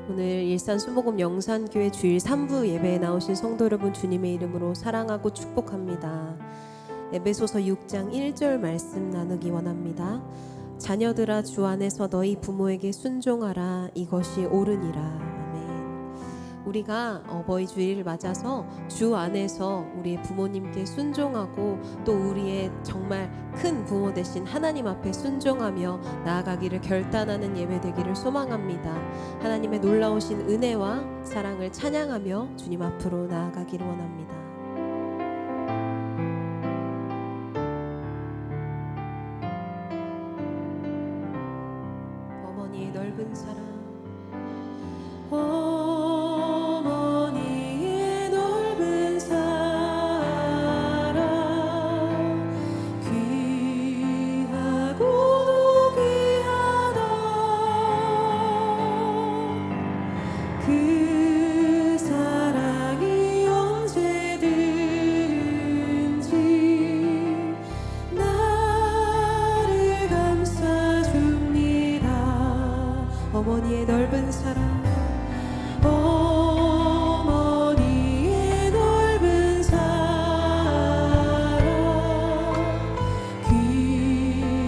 오늘 일산 수목금 영산교회 주일 3부 예배에 나오신 성도 여러분, 주님의 이름으로 사랑하고 축복합니다. 에베소서 6장 1절 말씀 나누기 원합니다. 자녀들아, 주 안에서 너희 부모에게 순종하라. 이것이 옳으니라. 아멘. 우리가 어버이 주일을 맞아서 주 안에서 우리의 부모님께 순종하고 또 우리의 정말 큰 부모 되신 하나님 앞에 순종하며 나아가기를 결단하는 예배 되기를 소망합니다. 하나님의 놀라우신 은혜와 사랑을 찬양하며 주님 앞으로 나아가기를 원합니다. 어머니의 넓은 사랑, 어머니의 넓은 사랑, 귀하고도 귀하다. 그 사랑이 언제든지 나를 감싸줍니다. 어머니의 넓은 사랑, 어머니의 넓은 사랑,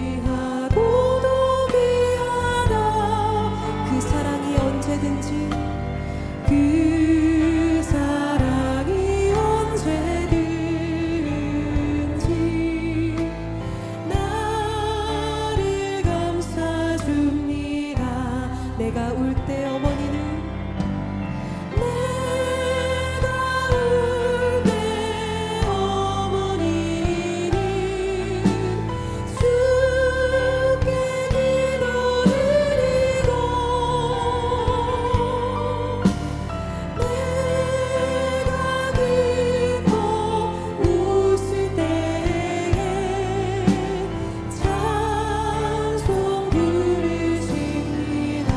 귀하고도 귀하다. 그 사랑이 언제든지, 그 사랑이 언제든지 나를 감싸줍니다. 내가 울 때 어머니는, 내가 울 때 어머니는 주께 기도드리고, 내가 기뻐 웃을 때에 찬송 부르십니다.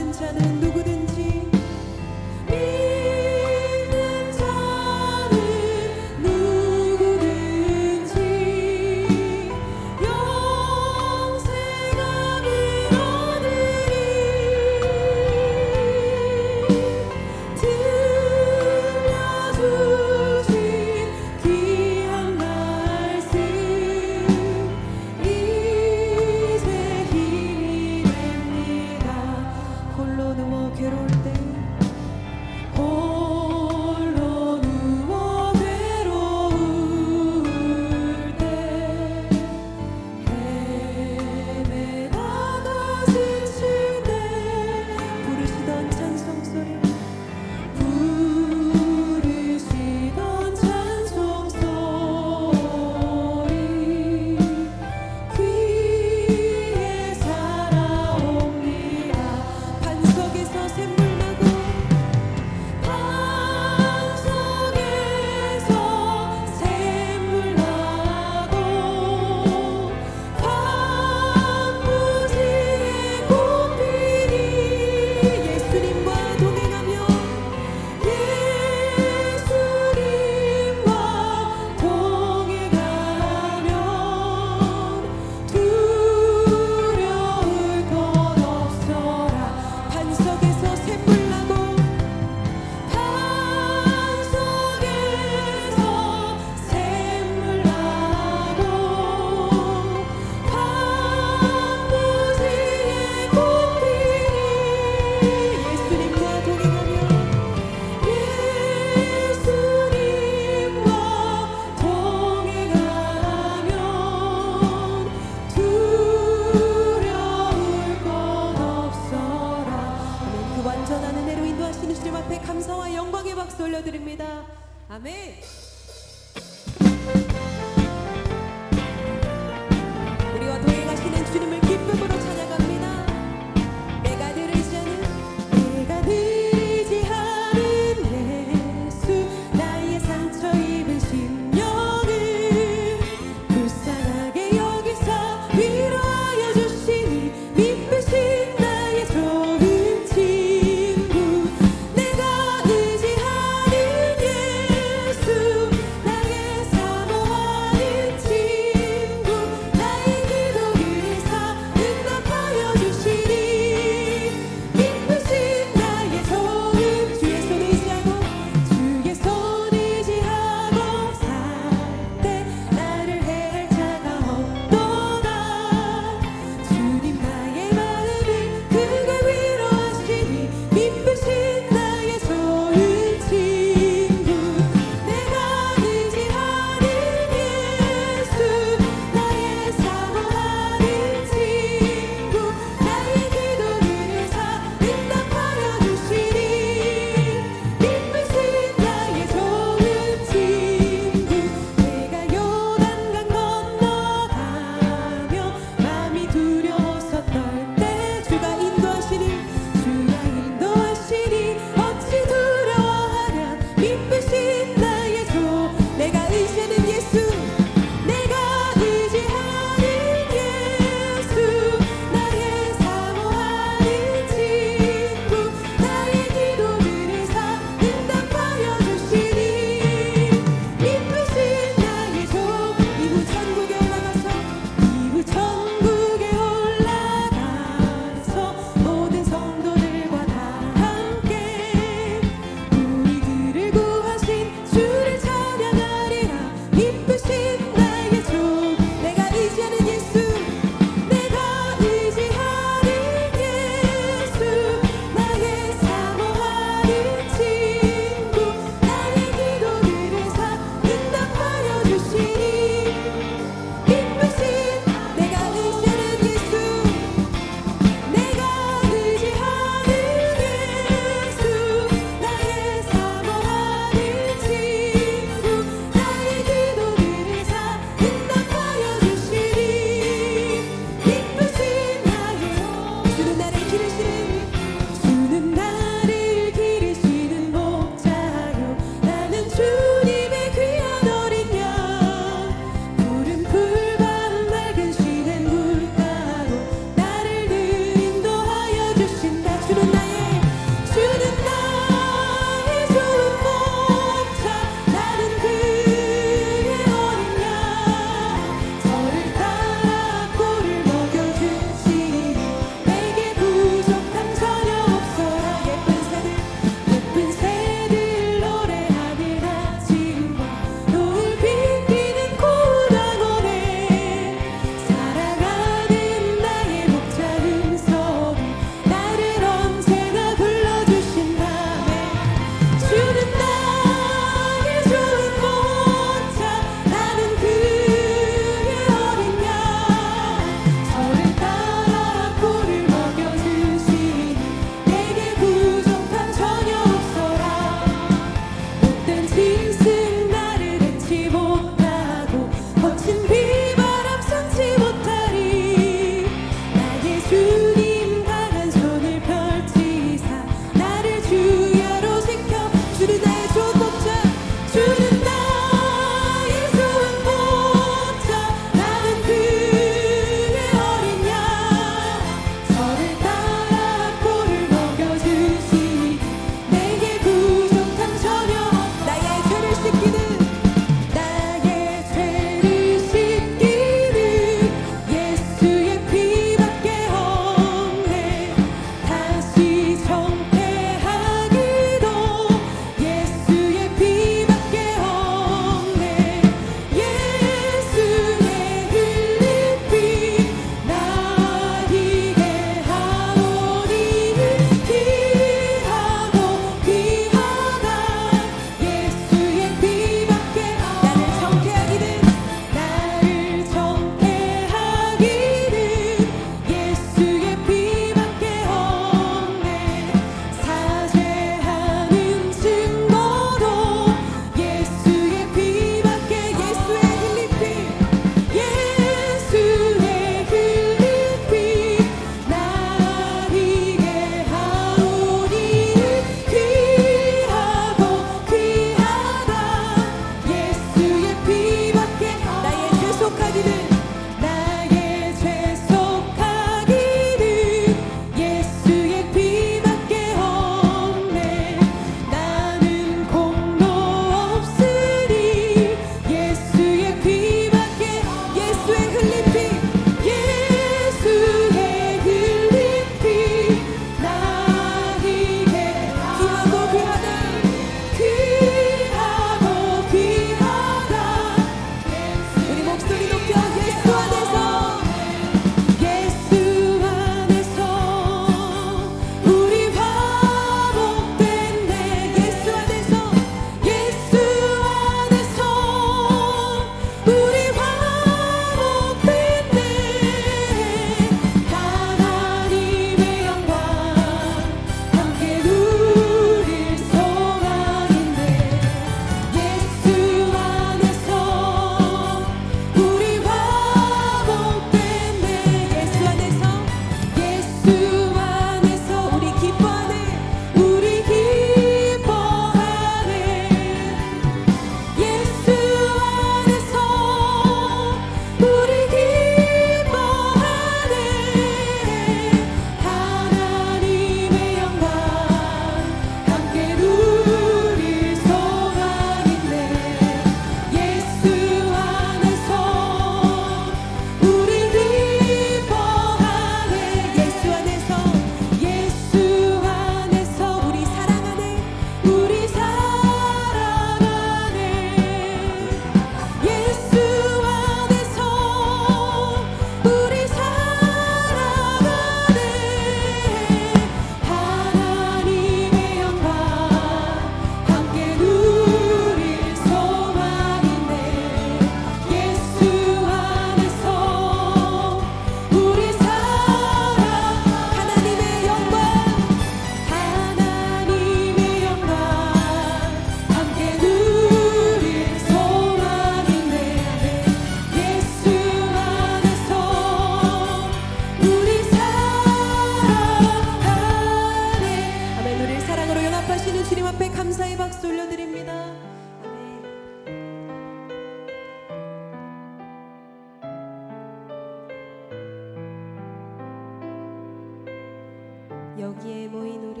여기에 모인 우리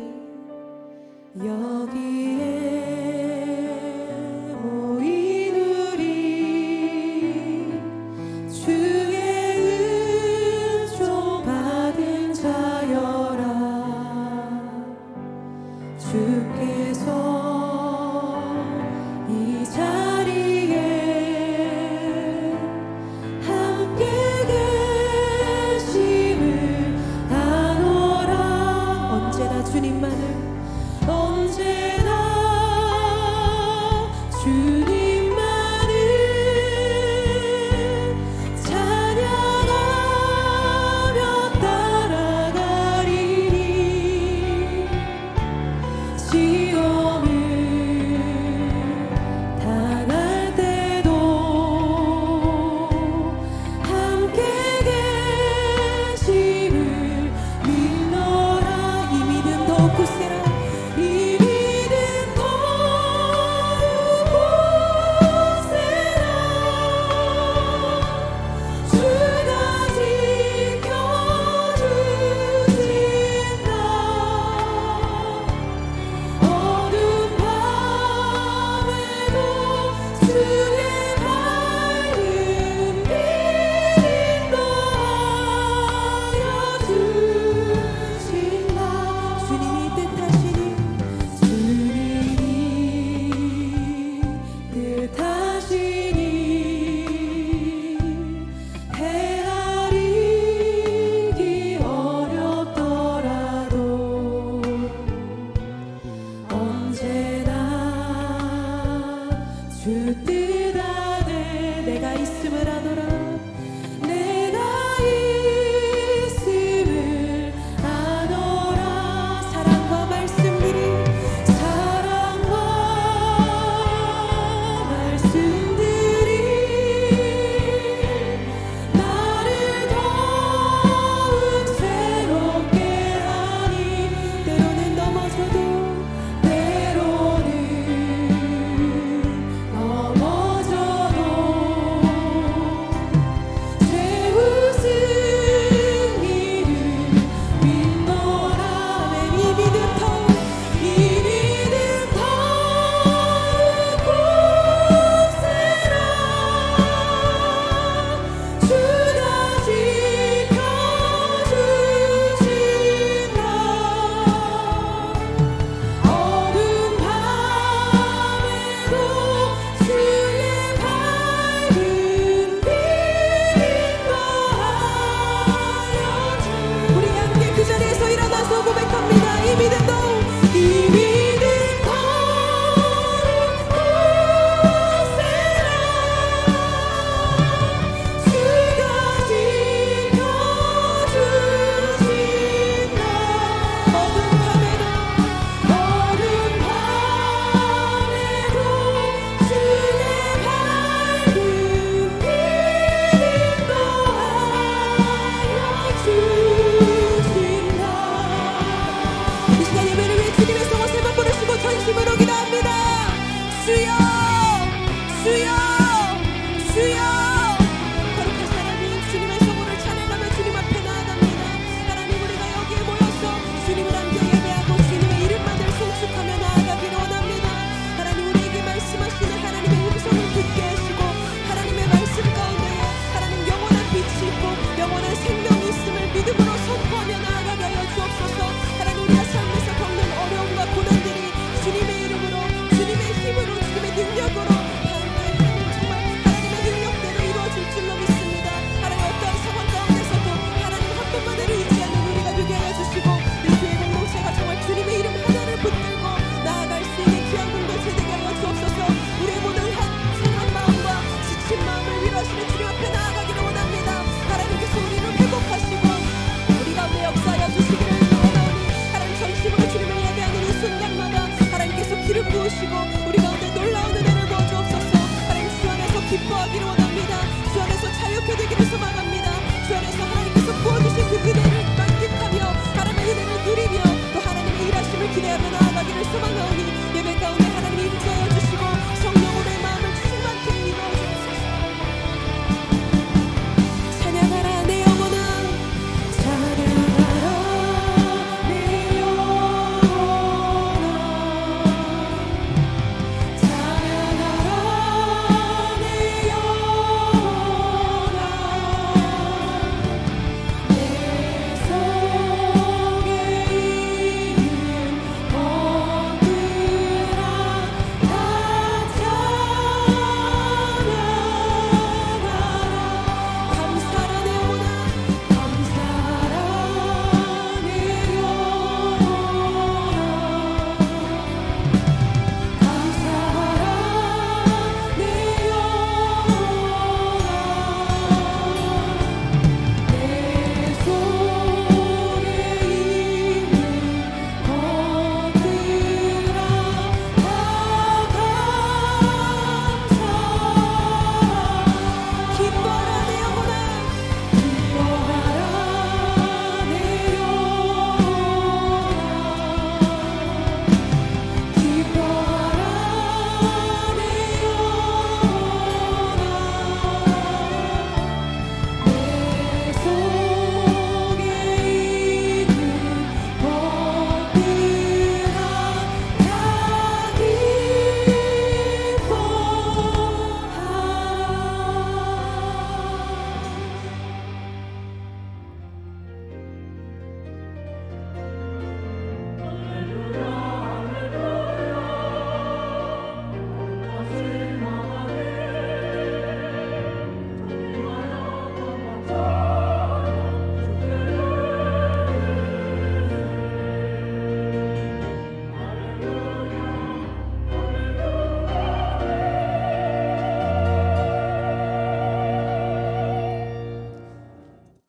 여기에 모인 우리 주의 은총 받은 자여라. 주께서 이 자리에 함께 계심을 아노라. 언제나 주님만을 언제나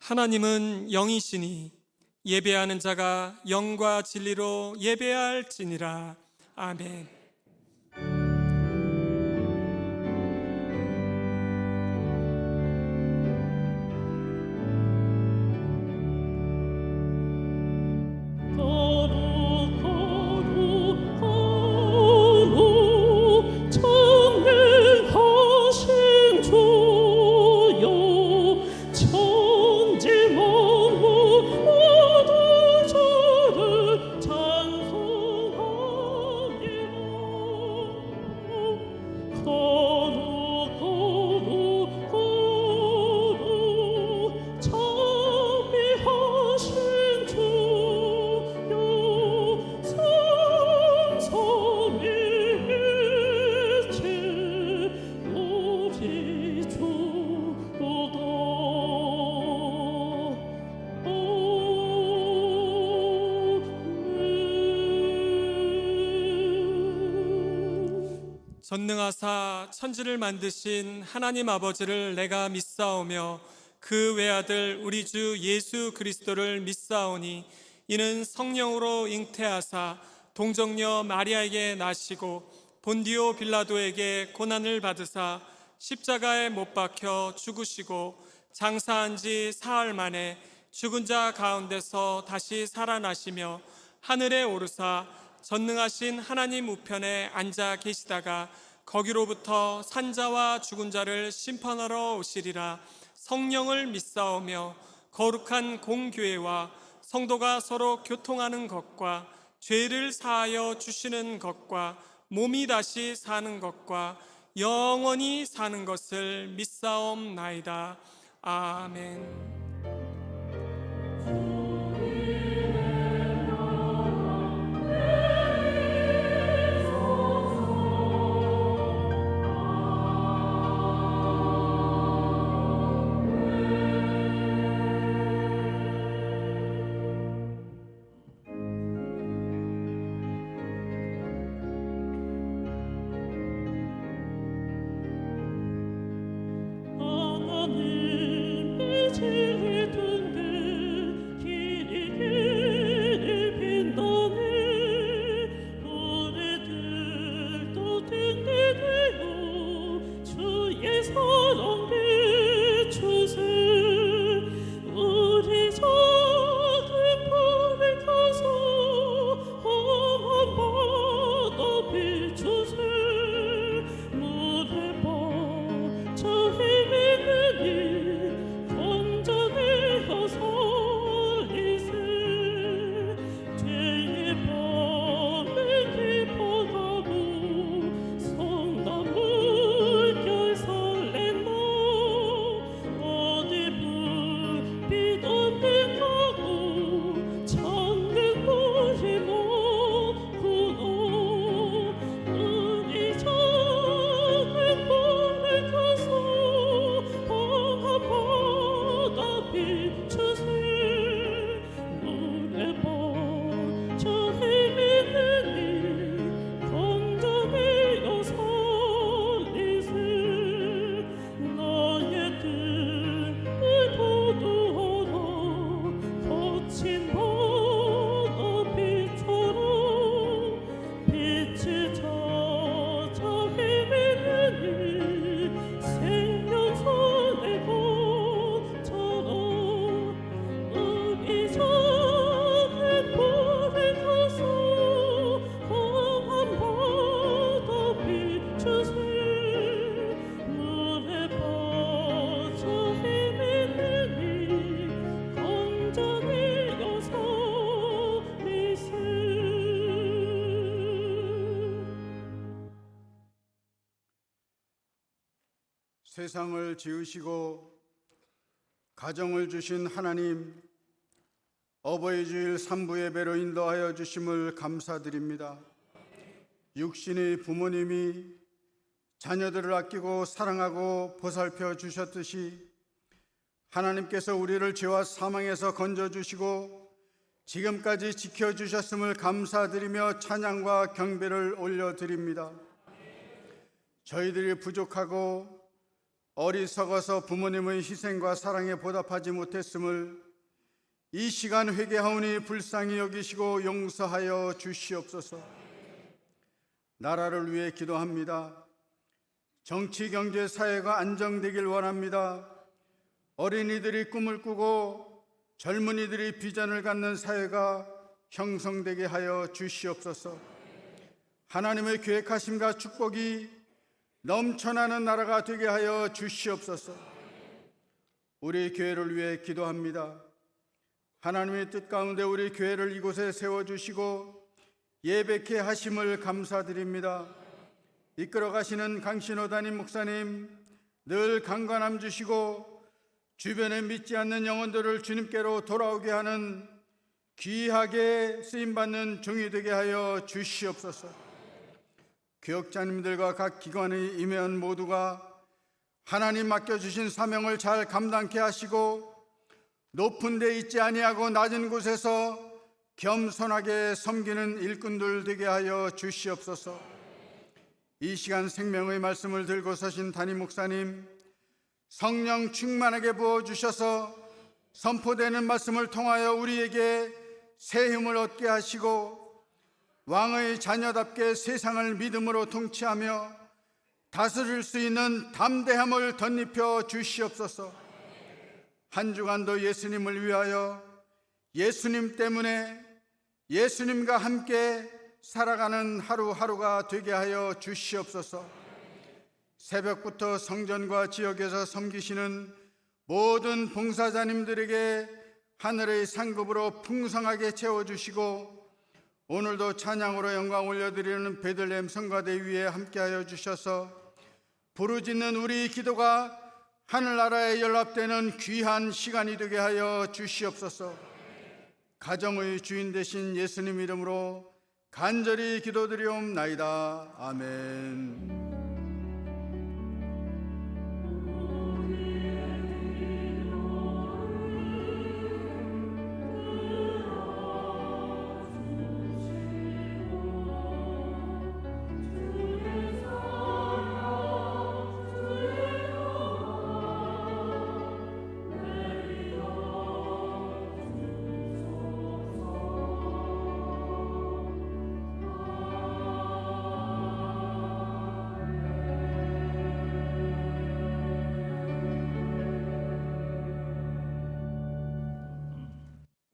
하나님은 영이시니 예배하는 자가 영과 진리로 예배할지니라. 아멘. 전능하신 주여 천지 만물 모두 주를 찬송합니다. 거룩 찬미하신 주여 성삼위일체 오직 주로다. 전능하사 천지를 만드신 하나님 아버지를 내가 믿사오며 그 외아들 우리 주 예수 그리스도를 믿사오니 이는 성령으로 잉태하사 동정녀 마리아에게 나시고 본디오 빌라도에게 고난을 받으사 십자가에 못 박혀 죽으시고 장사한 지 사흘 만에 죽은 자 가운데서 다시 살아나시며 하늘에 오르사 전능하신 하나님 우편에 앉아 계시다가 거기로부터 산자와 죽은 자를 심판하러 오시리라. 성령을 믿사오며 거룩한 공교회와 성도가 서로 교통하는 것과 죄를 사하여 주시는 것과 몸이 다시 사는 것과 영원히 사는 것을 믿사옵나이다. 아멘. 하나님의 진리된 길이 빛나네. 우리들도 든든해요. 주의 사랑 비추세. 우리 작은 발을 타서 험한 바다 비추세. 물에 빠져 헤매느니 건져내어 살리세. 죄의 밤에 깊어가고 성난 물결 설렌다. 어디 불빛 없는 가고 찾는 물이 많구나. 우리 작은 발을 타서 험한 바다 비추세. 물에 빠져 헤매느니 건져내어 살리세. 나의 등을 도두어라. 거친 바다 빛처럼 빛이 찾아 헤매느니 생명선의 것처럼. 우리 작은 발을 타서 험한 바다 비추세. 물에 빠져 헤매느니 건져내어 살리세. 세상을 지으시고 가정을 주신 하나님, 어버이 주일 3부 예배로 인도하여 주심을 감사드립니다. 육신의 부모님이 자녀들을 아끼고 사랑하고 보살펴 주셨듯이 하나님께서 우리를 죄와 사망에서 건져주시고 지금까지 지켜주셨음을 감사드리며 찬양과 경배를 올려드립니다. 저희들이 부족하고 어리석어서 부모님의 희생과 사랑에 보답하지 못했음을 이 시간 회개하오니 불쌍히 여기시고 용서하여 주시옵소서. 나라를 위해 기도합니다. 정치, 경제, 사회가 안정되길 원합니다. 어린이들이 꿈을 꾸고 젊은이들이 비전을 갖는 사회가 형성되게 하여 주시옵소서. 하나님의 계획하심과 축복이 넘쳐나는 나라가 되게 하여 주시옵소서. 우리 교회를 위해 기도합니다. 하나님의 뜻 가운데 우리 교회를 이곳에 세워주시고 예배케 하심을 감사드립니다. 이끌어 가시는 강신호 담임 목사님 늘 강건함 주시고 주변에 믿지 않는 영혼들을 주님께로 돌아오게 하는 귀하게 쓰임받는 종이 되게 하여 주시옵소서. 교역자님들과 각 기관의 임원 모두가 하나님 맡겨주신 사명을 잘 감당케 하시고 높은 데 있지 아니하고 낮은 곳에서 겸손하게 섬기는 일꾼들 되게 하여 주시옵소서. 이 시간 생명의 말씀을 들고 서신 담임 목사님 성령 충만하게 부어주셔서 선포되는 말씀을 통하여 우리에게 새 힘을 얻게 하시고 왕의 자녀답게 세상을 믿음으로 통치하며 다스릴 수 있는 담대함을 덧입혀 주시옵소서. 한 주간도 예수님을 위하여 예수님 때문에 예수님과 함께 살아가는 하루하루가 되게 하여 주시옵소서. 새벽부터 성전과 지역에서 섬기시는 모든 봉사자님들에게 하늘의 상급으로 풍성하게 채워주시고 오늘도 찬양으로 영광 올려드리는 베들레헴 성가대 위에 함께하여 주셔서 부르짖는 우리 기도가 하늘나라에 연락되는 귀한 시간이 되게 하여 주시옵소서. 가정의 주인 되신 예수님 이름으로 간절히 기도드리옵나이다. 아멘.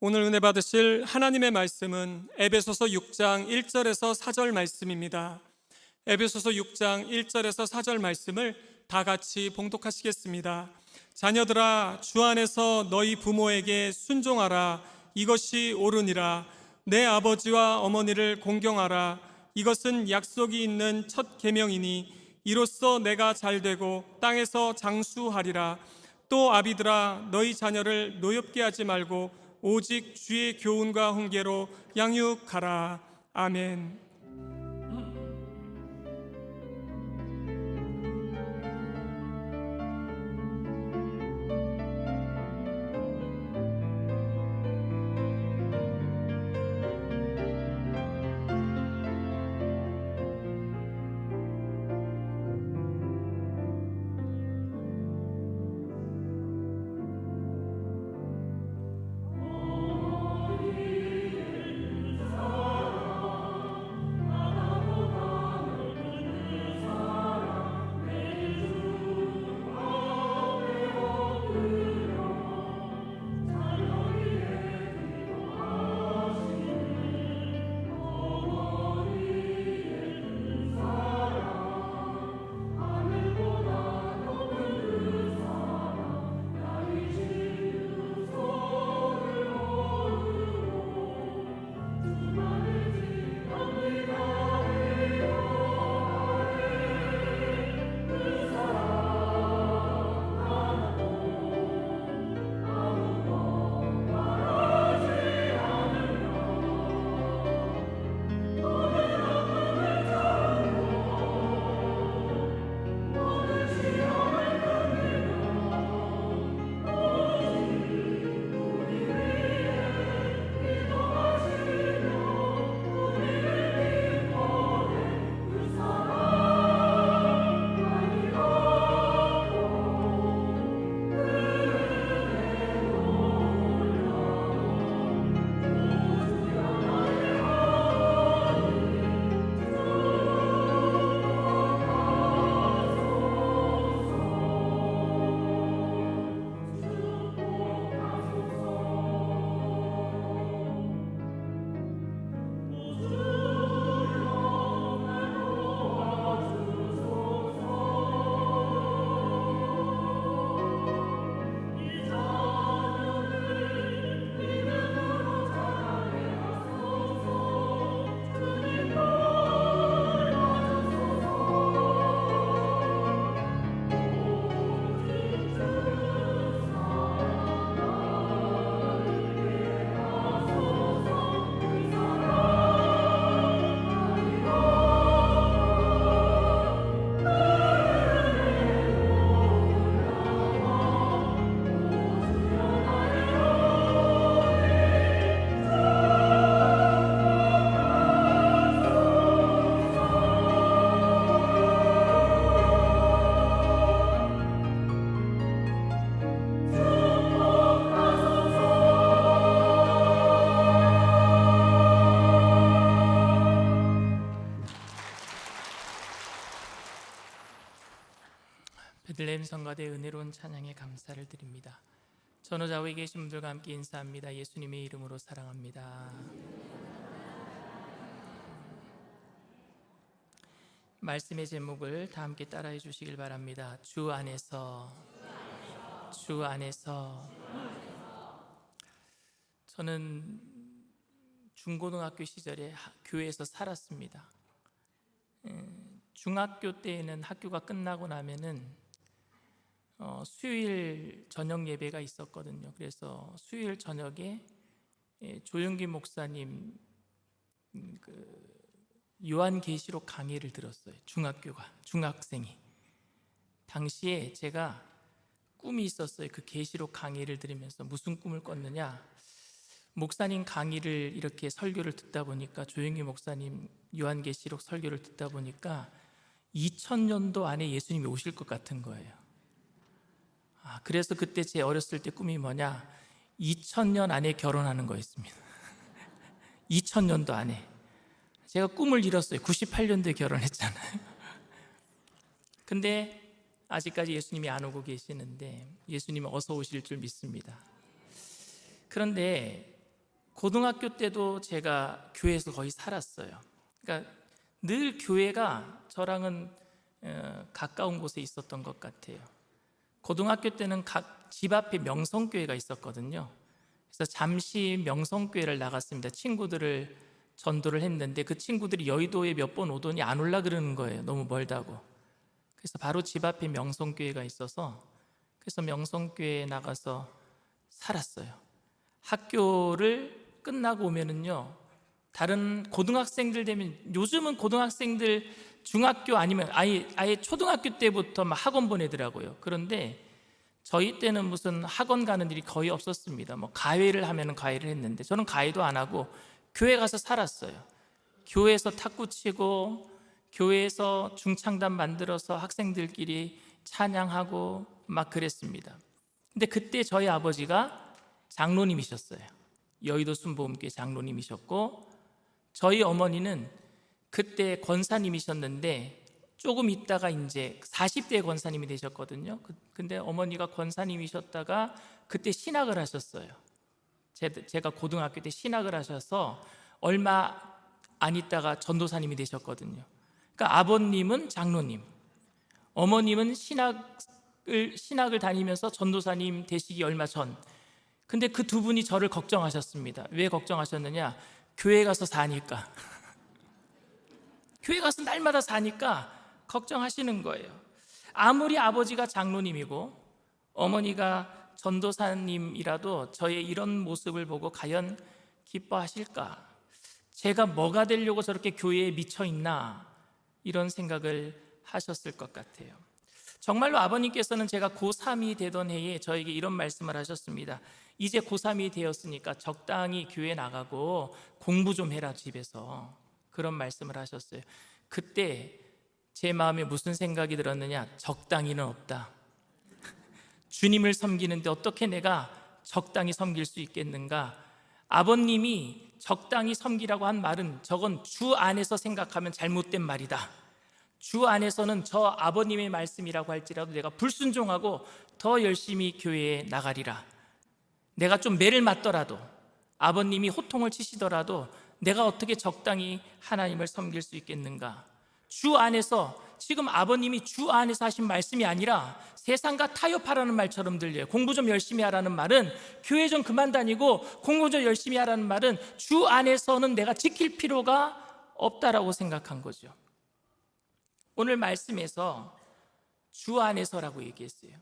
오늘 은혜 받으실 하나님의 말씀은 에베소서 6장 1절에서 4절 말씀입니다. 에베소서 6장 1절에서 4절 말씀을 다 같이 봉독하시겠습니다. 자녀들아, 주 안에서 너희 부모에게 순종하라. 이것이 옳으니라. 내 아버지와 어머니를 공경하라. 이것은 약속이 있는 첫 계명이니 이로써 내가 잘되고 땅에서 장수하리라. 또 아비들아, 너희 자녀를 노엽게 하지 말고 오직 주의 교훈과 훈계로 양육하라. 아멘. 베들레헴 성가대 은혜로운 찬양에 감사를 드립니다. 전후좌우에 계신 분들과 함께 인사합니다. 예수님의 이름으로 사랑합니다. 말씀의 제목을 다 함께 따라해 주시길 바랍니다. 주 안에서, 주 안에서. 저는 중고등학교 시절에 교회에서 살았습니다. 중학교 때에는 학교가 끝나고 나면은 수요일 저녁 예배가 있었거든요. 그래서 수요일 저녁에 조영기 목사님 요한계시록 강의를 들었어요. 중학생이. 당시에 제가 꿈이 있었어요. 그 계시록 강의를 들으면서 무슨 꿈을 꿨느냐, 목사님 강의를 이렇게 설교를 듣다 보니까, 조영기 목사님 요한계시록 설교를 듣다 보니까 2000년도 안에 예수님이 오실 것 같은 거예요. 그래서 그때 제 어렸을 때 꿈이 뭐냐, 2000년 안에 결혼하는 거였습니다. 2000년도 안에. 제가 꿈을 이뤘어요. 98년도에 결혼했잖아요. 근데 아직까지 예수님이 안 오고 계시는데 예수님은 어서 오실 줄 믿습니다. 그런데 고등학교 때도 제가 교회에서 거의 살았어요. 그러니까 늘 교회가 저랑은 가까운 곳에 있었던 것 같아요. 고등학교 때는 각 집 앞에 명성교회가 있었거든요. 그래서 잠시 명성교회를 나갔습니다. 친구들을 전도를 했는데 그 친구들이 여의도에 몇 번 오더니 안 올라 그러는 거예요. 너무 멀다고. 그래서 바로 집 앞에 명성교회가 있어서, 그래서 명성교회에 나가서 살았어요. 학교를 끝나고 오면은요, 다른 고등학생들 되면, 요즘은 고등학생들 중학교 아니면 아예 초등학교 때부터 막 학원 보내더라고요. 그런데 저희 때는 무슨 학원 가는 일이 거의 없었습니다. 뭐 가회를 하면은 가회를 했는데, 저는 가회도 안 하고 교회 가서 살았어요. 교회에서 탁구 치고, 교회에서 중창단 만들어서 학생들끼리 찬양하고 막 그랬습니다. 근데 그때 저희 아버지가 장로님이셨어요. 여의도 순복음교회 장로님이셨고, 저희 어머니는 그때 권사님이셨는데 조금 있다가 이제 40대 권사님이 되셨거든요. 근데 어머니가 권사님이셨다가 그때 신학을 하셨어요. 제가 고등학교 때 신학을 하셔서 얼마 안 있다가 전도사님이 되셨거든요. 그러니까 아버님은 장로님, 어머님은 신학을 다니면서 전도사님 되시기 얼마 전. 근데 그 두 분이 저를 걱정하셨습니다. 왜 걱정하셨느냐? 교회 가서 사니까. 교회 가서 날마다 사니까 걱정하시는 거예요. 아무리 아버지가 장로님이고 어머니가 전도사님이라도 저의 이런 모습을 보고 과연 기뻐하실까? 제가 뭐가 되려고 저렇게 교회에 미쳐 있나? 이런 생각을 하셨을 것 같아요. 정말로 아버님께서는 제가 고3이 되던 해에 저에게 이런 말씀을 하셨습니다. 이제 고3이 되었으니까 적당히 교회 나가고 공부 좀 해라, 집에서. 그런 말씀을 하셨어요. 그때 제 마음에 무슨 생각이 들었느냐? 적당히는 없다. 주님을 섬기는데 어떻게 내가 적당히 섬길 수 있겠는가? 아버님이 적당히 섬기라고 한 말은, 저건 주 안에서 생각하면 잘못된 말이다. 주 안에서는 저 아버님의 말씀이라고 할지라도 내가 불순종하고 더 열심히 교회에 나가리라. 내가 좀 매를 맞더라도, 아버님이 호통을 치시더라도 내가 어떻게 적당히 하나님을 섬길 수 있겠는가? 주 안에서, 지금 아버님이 주 안에서 하신 말씀이 아니라 세상과 타협하라는 말처럼 들려요. 공부 좀 열심히 하라는 말은, 교회 좀 그만 다니고 공부 좀 열심히 하라는 말은 주 안에서는 내가 지킬 필요가 없다라고 생각한 거죠. 오늘 말씀에서 주 안에서라고 얘기했어요.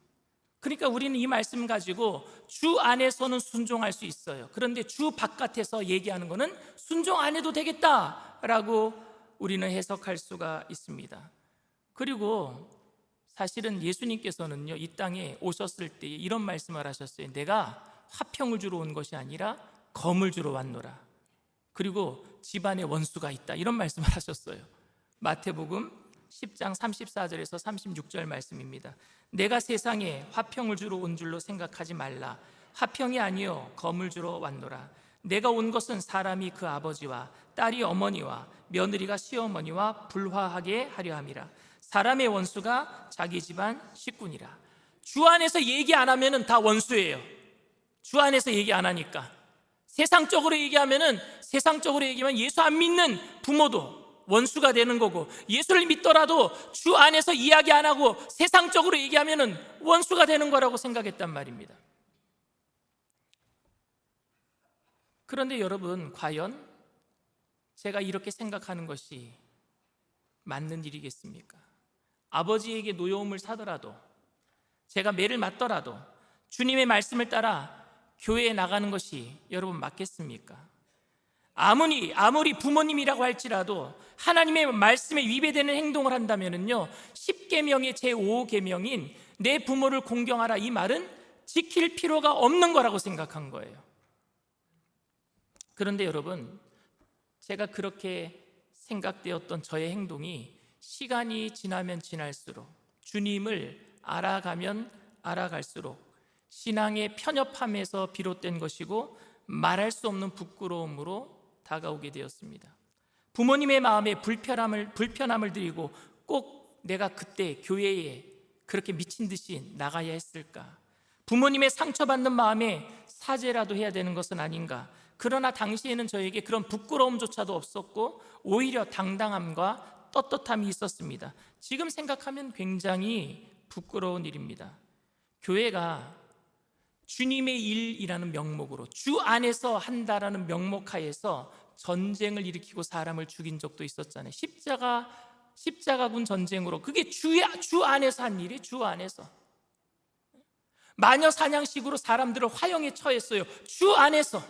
그러니까 우리는 이 말씀 가지고 주 안에서는 순종할 수 있어요. 그런데 주 바깥에서 얘기하는 거는 순종 안 해도 되겠다라고 우리는 해석할 수가 있습니다. 그리고 사실은 예수님께서는요, 이 땅에 오셨을 때 이런 말씀을 하셨어요. 내가 화평을 주러 온 것이 아니라 검을 주러 왔노라. 그리고 집안에 원수가 있다, 이런 말씀을 하셨어요. 마태복음 10장 34절에서 36절 말씀입니다. 내가 세상에 화평을 주러 온 줄로 생각하지 말라. 화평이 아니요 검을 주러 왔노라. 내가 온 것은 사람이 그 아버지와 딸이 어머니와 며느리가 시어머니와 불화하게 하려 함이라. 사람의 원수가 자기 집안 식구니라. 주 안에서 얘기 안 하면은 다 원수예요. 주 안에서 얘기 안 하니까. 세상적으로 얘기하면 예수 안 믿는 부모도 원수가 되는 거고, 예수를 믿더라도 주 안에서 이야기 안 하고 세상적으로 얘기하면 원수가 되는 거라고 생각했단 말입니다. 그런데 여러분, 과연 제가 이렇게 생각하는 것이 맞는 일이겠습니까? 아버지에게 노여움을 사더라도, 제가 매를 맞더라도 주님의 말씀을 따라 교회에 나가는 것이 여러분 맞겠습니까? 아무리 부모님이라고 할지라도 하나님의 말씀에 위배되는 행동을 한다면요, 10계명의 제5계명인 내 부모를 공경하라, 이 말은 지킬 필요가 없는 거라고 생각한 거예요. 그런데 여러분, 제가 그렇게 생각되었던 저의 행동이 시간이 지나면 지날수록, 주님을 알아가면 알아갈수록 신앙의 편협함에서 비롯된 것이고 말할 수 없는 부끄러움으로 다가오게 되었습니다. 부모님의 마음에 불편함을 드리고 꼭 내가 그때 교회에 그렇게 미친 듯이 나가야 했을까? 부모님의 상처받는 마음에 사죄라도 해야 되는 것은 아닌가? 그러나 당시에는 저에게 그런 부끄러움조차도 없었고 오히려 당당함과 떳떳함이 있었습니다. 지금 생각하면 굉장히 부끄러운 일입니다. 교회가 주님의 일이라는 명목으로, 주 안에서 한다라는 명목 하에서 전쟁을 일으키고 사람을 죽인 적도 있었잖아요. 십자가군 전쟁으로. 그게 주 안에서 한 일이에요. 주 안에서 마녀 사냥식으로 사람들을 화형에 처했어요. 주 안에서,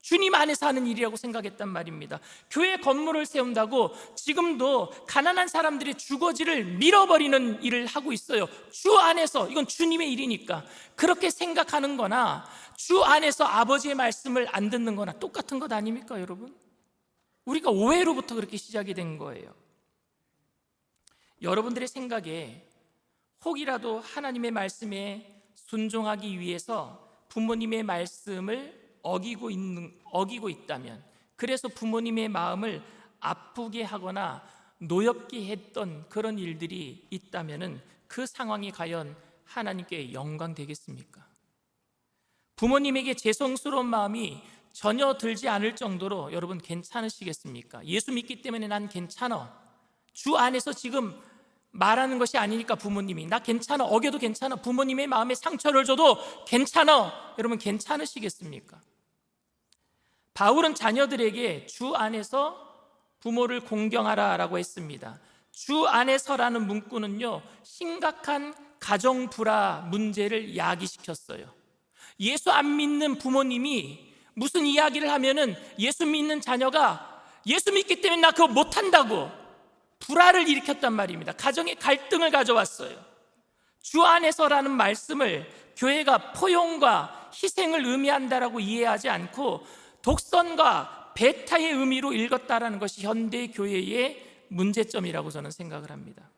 주님 안에서 하는 일이라고 생각했단 말입니다. 교회 건물을 세운다고 지금도 가난한 사람들의 주거지를 밀어버리는 일을 하고 있어요. 주 안에서, 이건 주님의 일이니까. 그렇게 생각하는 거나 주 안에서 아버지의 말씀을 안 듣는 거나 똑같은 것 아닙니까, 여러분? 우리가 오해로부터 그렇게 시작이 된 거예요. 여러분들의 생각에 혹이라도 하나님의 말씀에 순종하기 위해서 부모님의 말씀을 어기고 있다면, 그래서 부모님의 마음을 아프게 하거나 노엽게 했던 그런 일들이 있다면 그 상황이 과연 하나님께 영광 되겠습니까? 부모님에게 죄송스러운 마음이 전혀 들지 않을 정도로 여러분 괜찮으시겠습니까? 예수 믿기 때문에 난 괜찮아, 주 안에서 지금 말하는 것이 아니니까 부모님이 나 괜찮아, 어겨도 괜찮아, 부모님의 마음에 상처를 줘도 괜찮아, 여러분 괜찮으시겠습니까? 바울은 자녀들에게 주 안에서 부모를 공경하라라고 했습니다. 주 안에서라는 문구는요, 심각한 가정 불화 문제를 야기시켰어요. 예수 안 믿는 부모님이 무슨 이야기를 하면은 예수 믿는 자녀가 예수 믿기 때문에 나 그거 못한다고 불화를 일으켰단 말입니다. 가정의 갈등을 가져왔어요. 주 안에서라는 말씀을 교회가 포용과 희생을 의미한다라고 이해하지 않고 독선과 배타의 의미로 읽었다라는 것이 현대 교회의 문제점이라고 저는 생각을 합니다.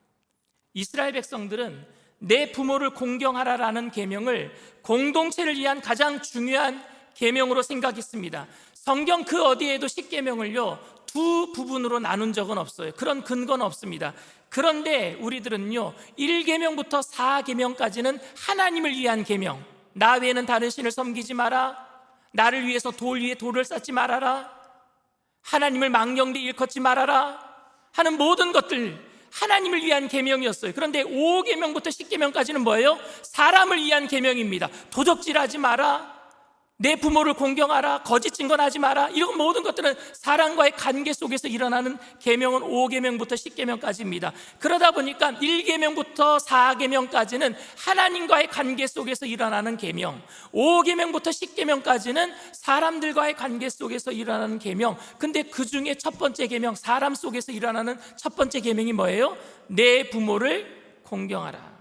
이스라엘 백성들은 내 부모를 공경하라라는 계명을 공동체를 위한 가장 중요한 계명으로 생각했습니다. 성경 그 어디에도 10계명을요 두 부분으로 나눈 적은 없어요. 그런 근거는 없습니다. 그런데 우리들은요 1계명부터 4계명까지는 하나님을 위한 계명, 나 외에는 다른 신을 섬기지 마라, 나를 위해서 돌 위에 돌을 쌓지 말아라, 하나님을 망령되이 일컫지 말아라 하는 모든 것들 하나님을 위한 계명이었어요. 그런데 5계명부터 10계명까지는 뭐예요? 사람을 위한 계명입니다. 도적질하지 마라, 내 부모를 공경하라, 거짓 증거하지 마라, 이런 모든 것들은 사람과의 관계 속에서 일어나는 계명은 5계명부터 10계명까지입니다. 그러다 보니까 1계명부터 4계명까지는 하나님과의 관계 속에서 일어나는 계명, 5계명부터 10계명까지는 사람들과의 관계 속에서 일어나는 계명. 근데 그 중에 첫 번째 계명, 사람 속에서 일어나는 첫 번째 계명이 뭐예요? 내 부모를 공경하라.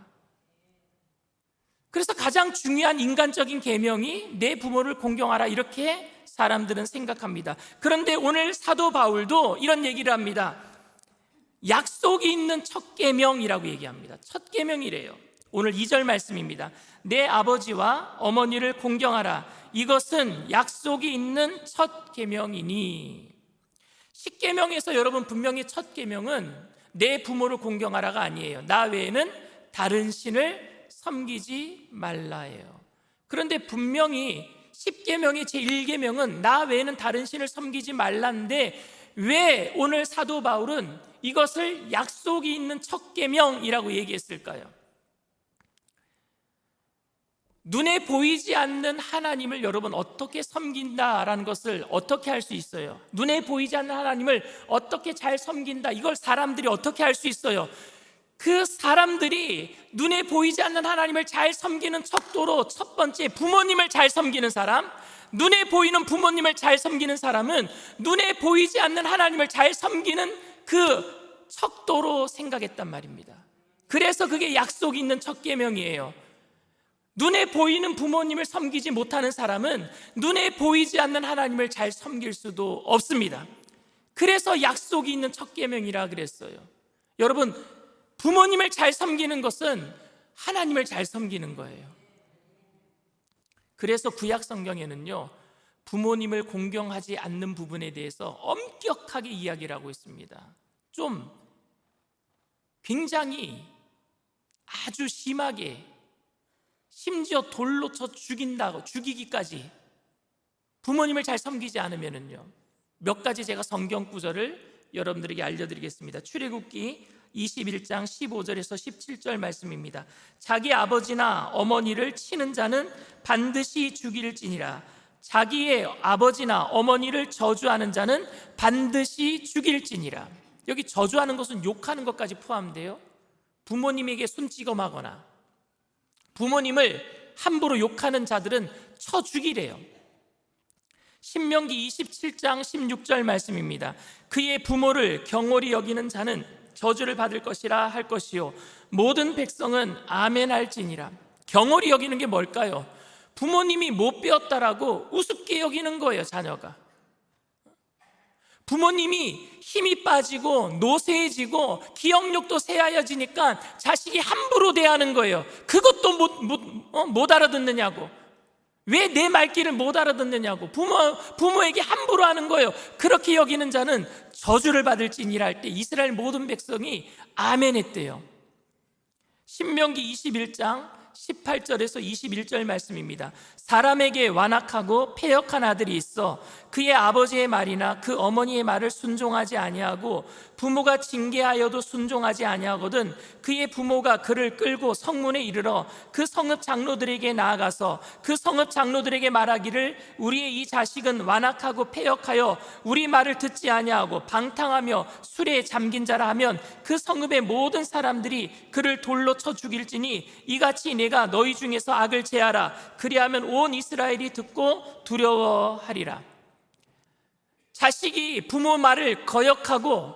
그래서 가장 중요한 인간적인 계명이 내 부모를 공경하라, 이렇게 사람들은 생각합니다. 그런데 오늘 사도 바울도 이런 얘기를 합니다. 약속이 있는 첫 계명이라고 얘기합니다. 첫 계명이래요. 오늘 2절 말씀입니다. 내 아버지와 어머니를 공경하라, 이것은 약속이 있는 첫 계명이니. 10계명에서 여러분 분명히 첫 계명은 내 부모를 공경하라가 아니에요. 나 외에는 다른 신을 섬기지 말라예요. 그런데 분명히 10계명의 제1계명은 나 외에는 다른 신을 섬기지 말라인데 왜 오늘 사도 바울은 이것을 약속이 있는 첫 계명이라고 얘기했을까요? 눈에 보이지 않는 하나님을 여러분 어떻게 섬긴다라는 것을 어떻게 할 수 있어요? 눈에 보이지 않는 하나님을 어떻게 잘 섬긴다, 이걸 사람들이 어떻게 할 수 있어요? 그 사람들이 눈에 보이지 않는 하나님을 잘 섬기는 척도로 첫 번째, 부모님을 잘 섬기는 사람, 눈에 보이는 부모님을 잘 섬기는 사람은 눈에 보이지 않는 하나님을 잘 섬기는 그 척도로 생각했단 말입니다. 그래서 그게 약속이 있는 첫 계명이에요. 눈에 보이는 부모님을 섬기지 못하는 사람은 눈에 보이지 않는 하나님을 잘 섬길 수도 없습니다. 그래서 약속이 있는 첫 계명이라 그랬어요. 여러분, 부모님을 잘 섬기는 것은 하나님을 잘 섬기는 거예요. 그래서 구약 성경에는요, 부모님을 공경하지 않는 부분에 대해서 엄격하게 이야기를 하고 있습니다. 좀 굉장히 아주 심하게, 심지어 돌로 쳐 죽이기까지 부모님을 잘 섬기지 않으면은요, 몇 가지 제가 성경 구절을 여러분들에게 알려드리겠습니다. 출애굽기 21장 15절에서 17절 말씀입니다. 자기 아버지나 어머니를 치는 자는 반드시 죽일지니라. 자기의 아버지나 어머니를 저주하는 자는 반드시 죽일지니라. 여기 저주하는 것은 욕하는 것까지 포함돼요. 부모님에게 손찌검하거나 부모님을 함부로 욕하는 자들은 쳐 죽이래요. 신명기 27장 16절 말씀입니다. 그의 부모를 경홀히 여기는 자는 저주를 받을 것이라 할 것이요 모든 백성은 아멘 할지니라. 경홀히 여기는 게 뭘까요? 부모님이 못 배웠다라고 우습게 여기는 거예요. 자녀가 부모님이 힘이 빠지고 노쇠해지고 기억력도 쇠하여지니까 자식이 함부로 대하는 거예요. 그것도 못 알아듣느냐고. 왜 내 말귀를 못 알아듣느냐고. 부모에게 함부로 하는 거예요. 그렇게 여기는 자는 저주를 받을지니라 할 때 이스라엘 모든 백성이 아멘 했대요. 신명기 21장 18절에서 21절 말씀입니다. 사람에게 완악하고 패역한 아들이 있어 그의 아버지의 말이나 그 어머니의 말을 순종하지 아니하고 부모가 징계하여도 순종하지 아니하거든 그의 부모가 그를 끌고 성문에 이르러 그 성읍 장로들에게 나아가서 그 성읍 장로들에게 말하기를 우리의 이 자식은 완악하고 패역하여 우리 말을 듣지 아니하고 방탕하며 술에 잠긴 자라 하면 그 성읍의 모든 사람들이 그를 돌로 쳐 죽일지니 이같이 내가 너희 중에서 악을 제하라. 그리하면 온 이스라엘이 듣고 두려워하리라. 자식이 부모 말을 거역하고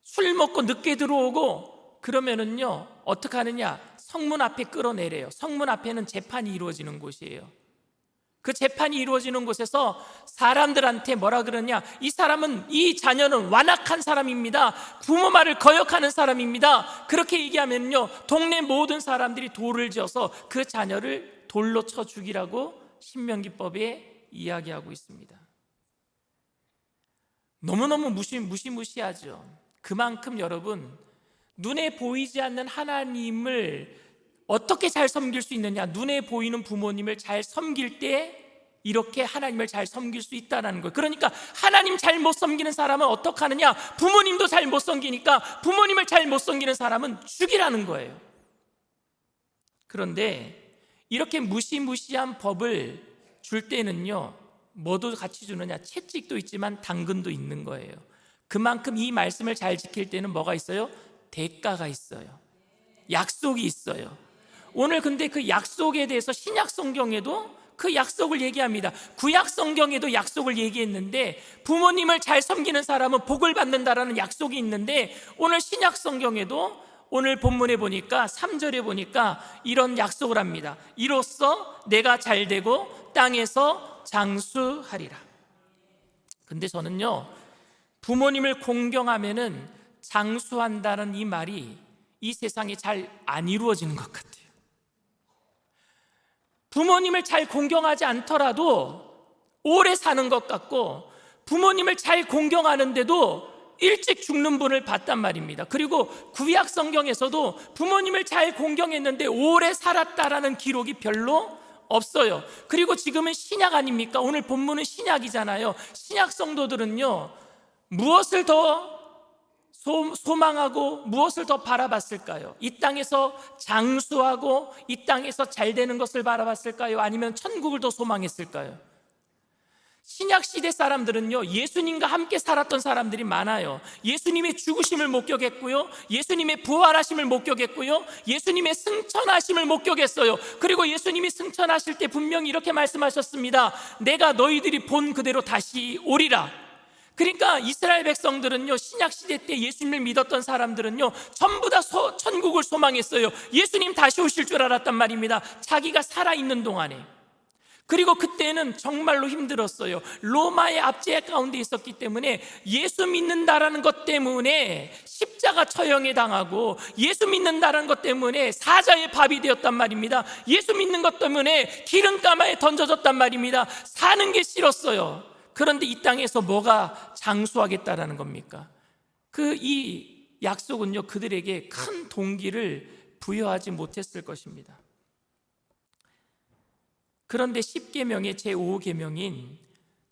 술 먹고 늦게 들어오고 그러면은요 어떻게 하느냐, 성문 앞에 끌어내래요. 성문 앞에는 재판이 이루어지는 곳이에요. 그 재판이 이루어지는 곳에서 사람들한테 뭐라 그러냐, 이 사람은, 이 자녀는 완악한 사람입니다. 부모 말을 거역하는 사람입니다. 그렇게 얘기하면요 동네 모든 사람들이 돌을 지어서 그 자녀를 돌로 쳐 죽이라고 신명기법에 이야기하고 있습니다. 너무너무 무시무시하죠. 그만큼 여러분, 눈에 보이지 않는 하나님을 어떻게 잘 섬길 수 있느냐, 눈에 보이는 부모님을 잘 섬길 때 이렇게 하나님을 잘 섬길 수 있다는 거예요. 그러니까 하나님 잘 못 섬기는 사람은 어떻게 하느냐, 부모님도 잘 못 섬기니까 부모님을 잘 못 섬기는 사람은 죽이라는 거예요. 그런데 이렇게 무시무시한 법을 줄 때는요 뭐도 같이 주느냐, 채찍도 있지만 당근도 있는 거예요. 그만큼 이 말씀을 잘 지킬 때는 뭐가 있어요? 대가가 있어요. 약속이 있어요. 오늘 근데 그 약속에 대해서 신약 성경에도 그 약속을 얘기합니다. 구약 성경에도 약속을 얘기했는데 부모님을 잘 섬기는 사람은 복을 받는다라는 약속이 있는데 오늘 신약 성경에도 오늘 본문에 보니까 3절에 보니까 이런 약속을 합니다. 이로써 내가 잘되고 땅에서 장수하리라. 근데 저는요 부모님을 공경하면은 장수한다는 이 말이 이 세상에 잘 안 이루어지는 것 같아요. 부모님을 잘 공경하지 않더라도 오래 사는 것 같고 부모님을 잘 공경하는데도 일찍 죽는 분을 봤단 말입니다. 그리고 구약 성경에서도 부모님을 잘 공경했는데 오래 살았다라는 기록이 별로 없어요. 그리고 지금은 신약 아닙니까? 오늘 본문은 신약이잖아요. 신약 성도들은요, 무엇을 더 소망하고 무엇을 더 바라봤을까요? 이 땅에서 장수하고 이 땅에서 잘 되는 것을 바라봤을까요? 아니면 천국을 더 소망했을까요? 신약 시대 사람들은요, 예수님과 함께 살았던 사람들이 많아요. 예수님의 죽으심을 목격했고요, 예수님의 부활하심을 목격했고요, 예수님의 승천하심을 목격했어요. 그리고 예수님이 승천하실 때 분명히 이렇게 말씀하셨습니다. 내가 너희들이 본 그대로 다시 오리라. 그러니까 이스라엘 백성들은요, 신약 시대 때 예수님을 믿었던 사람들은요, 전부 다 천국을 소망했어요. 예수님 다시 오실 줄 알았단 말입니다. 자기가 살아있는 동안에. 그리고 그때는 정말로 힘들었어요. 로마의 압제 가운데 있었기 때문에 예수 믿는다라는 것 때문에 십자가 처형에 당하고, 예수 믿는다라는 것 때문에 사자의 밥이 되었단 말입니다. 예수 믿는 것 때문에 기름가마에 던져졌단 말입니다. 사는 게 싫었어요. 그런데 이 땅에서 뭐가 장수하겠다라는 겁니까? 이 약속은요, 그들에게 큰 동기를 부여하지 못했을 것입니다. 그런데 10계명의 제5계명인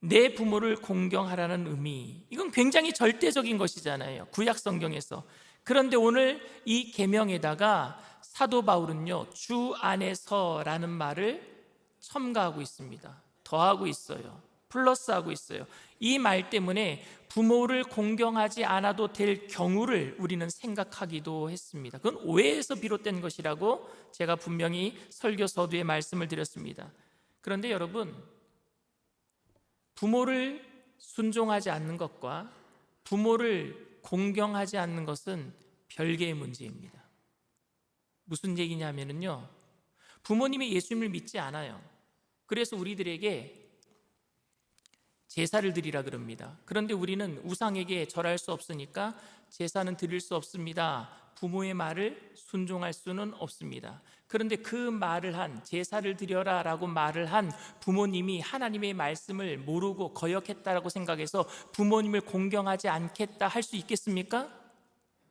내 부모를 공경하라는 의미, 이건 굉장히 절대적인 것이잖아요, 구약 성경에서. 그런데 오늘 이 계명에다가 사도 바울은요, 주 안에서라는 말을 첨가하고 있습니다. 더하고 있어요. 플러스하고 있어요. 이 말 때문에 부모를 공경하지 않아도 될 경우를 우리는 생각하기도 했습니다. 그건 오해에서 비롯된 것이라고 제가 분명히 설교 서두에 말씀을 드렸습니다. 그런데 여러분, 부모를 순종하지 않는 것과 부모를 공경하지 않는 것은 별개의 문제입니다. 무슨 얘기냐면요, 부모님이 예수님을 믿지 않아요. 그래서 우리들에게 제사를 드리라 그럽니다. 그런데 우리는 우상에게 절할 수 없으니까 제사는 드릴 수 없습니다. 부모의 말을 순종할 수는 없습니다. 그런데 그 말을 한, 제사를 드려라 라고 말을 한 부모님이 하나님의 말씀을 모르고 거역했다라고 생각해서 부모님을 공경하지 않겠다 할 수 있겠습니까?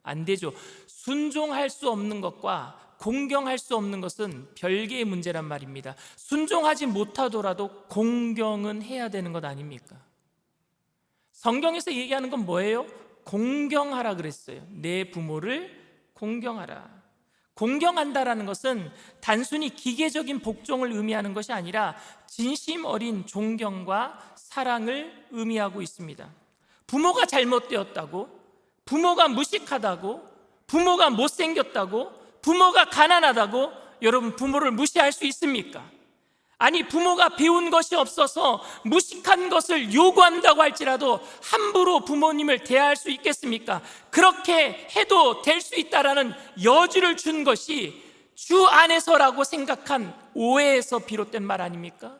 안 되죠. 순종할 수 없는 것과 공경할 수 없는 것은 별개의 문제란 말입니다. 순종하지 못하더라도 공경은 해야 되는 것 아닙니까? 성경에서 얘기하는 건 뭐예요? 공경하라 그랬어요. 내 부모를 공경하라. 공경한다라는 것은 단순히 기계적인 복종을 의미하는 것이 아니라 진심 어린 존경과 사랑을 의미하고 있습니다. 부모가 잘못되었다고, 부모가 무식하다고, 부모가 못생겼다고, 부모가 가난하다고 여러분 부모를 무시할 수 있습니까? 아니, 부모가 배운 것이 없어서 무식한 것을 요구한다고 할지라도 함부로 부모님을 대할 수 있겠습니까? 그렇게 해도 될 수 있다라는 여지를 준 것이 주 안에서라고 생각한 오해에서 비롯된 말 아닙니까?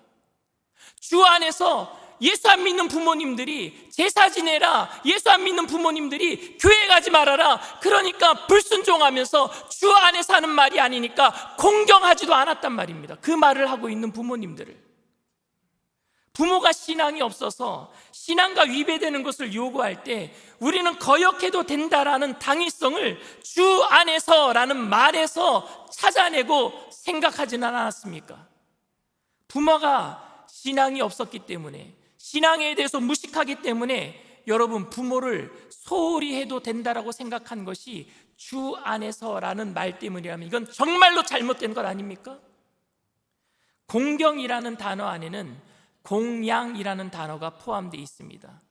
주 안에서 예수 안 믿는 부모님들이 제사 지내라, 예수 안 믿는 부모님들이 교회 가지 말아라, 그러니까 불순종하면서 주 안에서 하는 말이 아니니까 공경하지도 않았단 말입니다. 그 말을 하고 있는 부모님들을. 부모가 신앙이 없어서 신앙과 위배되는 것을 요구할 때 우리는 거역해도 된다라는 당위성을 주 안에서라는 말에서 찾아내고 생각하지는 않았습니까? 부모가 신앙이 없었기 때문에, 신앙에 대해서 무식하기 때문에 여러분 부모를 소홀히 해도 된다라고 생각한 것이 주 안에서라는 말 때문이라면 이건 정말로 잘못된 것 아닙니까? 공경이라는 단어 안에는 공양이라는 단어가 포함되어 있습니다.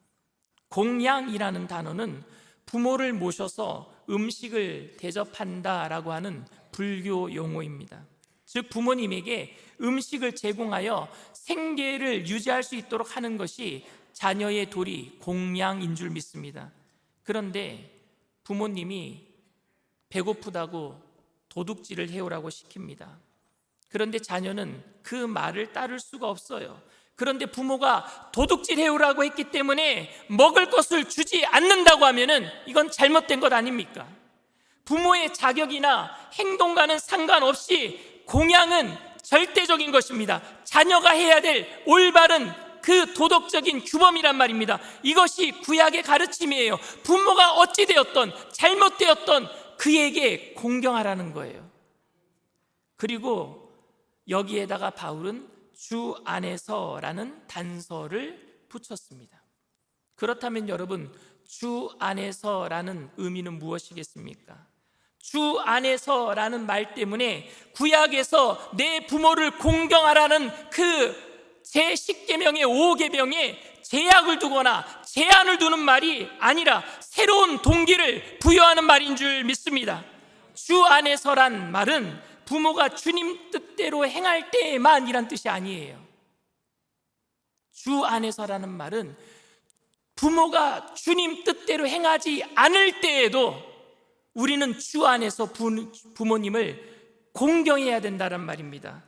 공양이라는 단어는 부모를 모셔서 음식을 대접한다라고 하는 불교 용어입니다. 즉 부모님에게 음식을 제공하여 생계를 유지할 수 있도록 하는 것이 자녀의 도리, 공양인 줄 믿습니다. 그런데 부모님이 배고프다고 도둑질을 해오라고 시킵니다. 그런데 자녀는 그 말을 따를 수가 없어요. 그런데 부모가 도둑질 해오라고 했기 때문에 먹을 것을 주지 않는다고 하면은 이건 잘못된 것 아닙니까? 부모의 자격이나 행동과는 상관없이 공양은 절대적인 것입니다. 자녀가 해야 될 올바른 그 도덕적인 규범이란 말입니다. 이것이 구약의 가르침이에요. 부모가 어찌 되었던 잘못되었던 그에게 공경하라는 거예요. 그리고 여기에다가 바울은 주 안에서라는 단서를 붙였습니다. 그렇다면 여러분, 주 안에서라는 의미는 무엇이겠습니까? 주 안에서라는 말 때문에 구약에서 내 부모를 공경하라는 그 제10계명의 5계명에 제약을 두거나 제한을 두는 말이 아니라 새로운 동기를 부여하는 말인 줄 믿습니다. 주 안에서란 말은 부모가 주님 뜻대로 행할 때만이란 뜻이 아니에요. 주 안에서라는 말은 부모가 주님 뜻대로 행하지 않을 때에도 우리는 주 안에서 부모님을 공경해야 된다는 말입니다.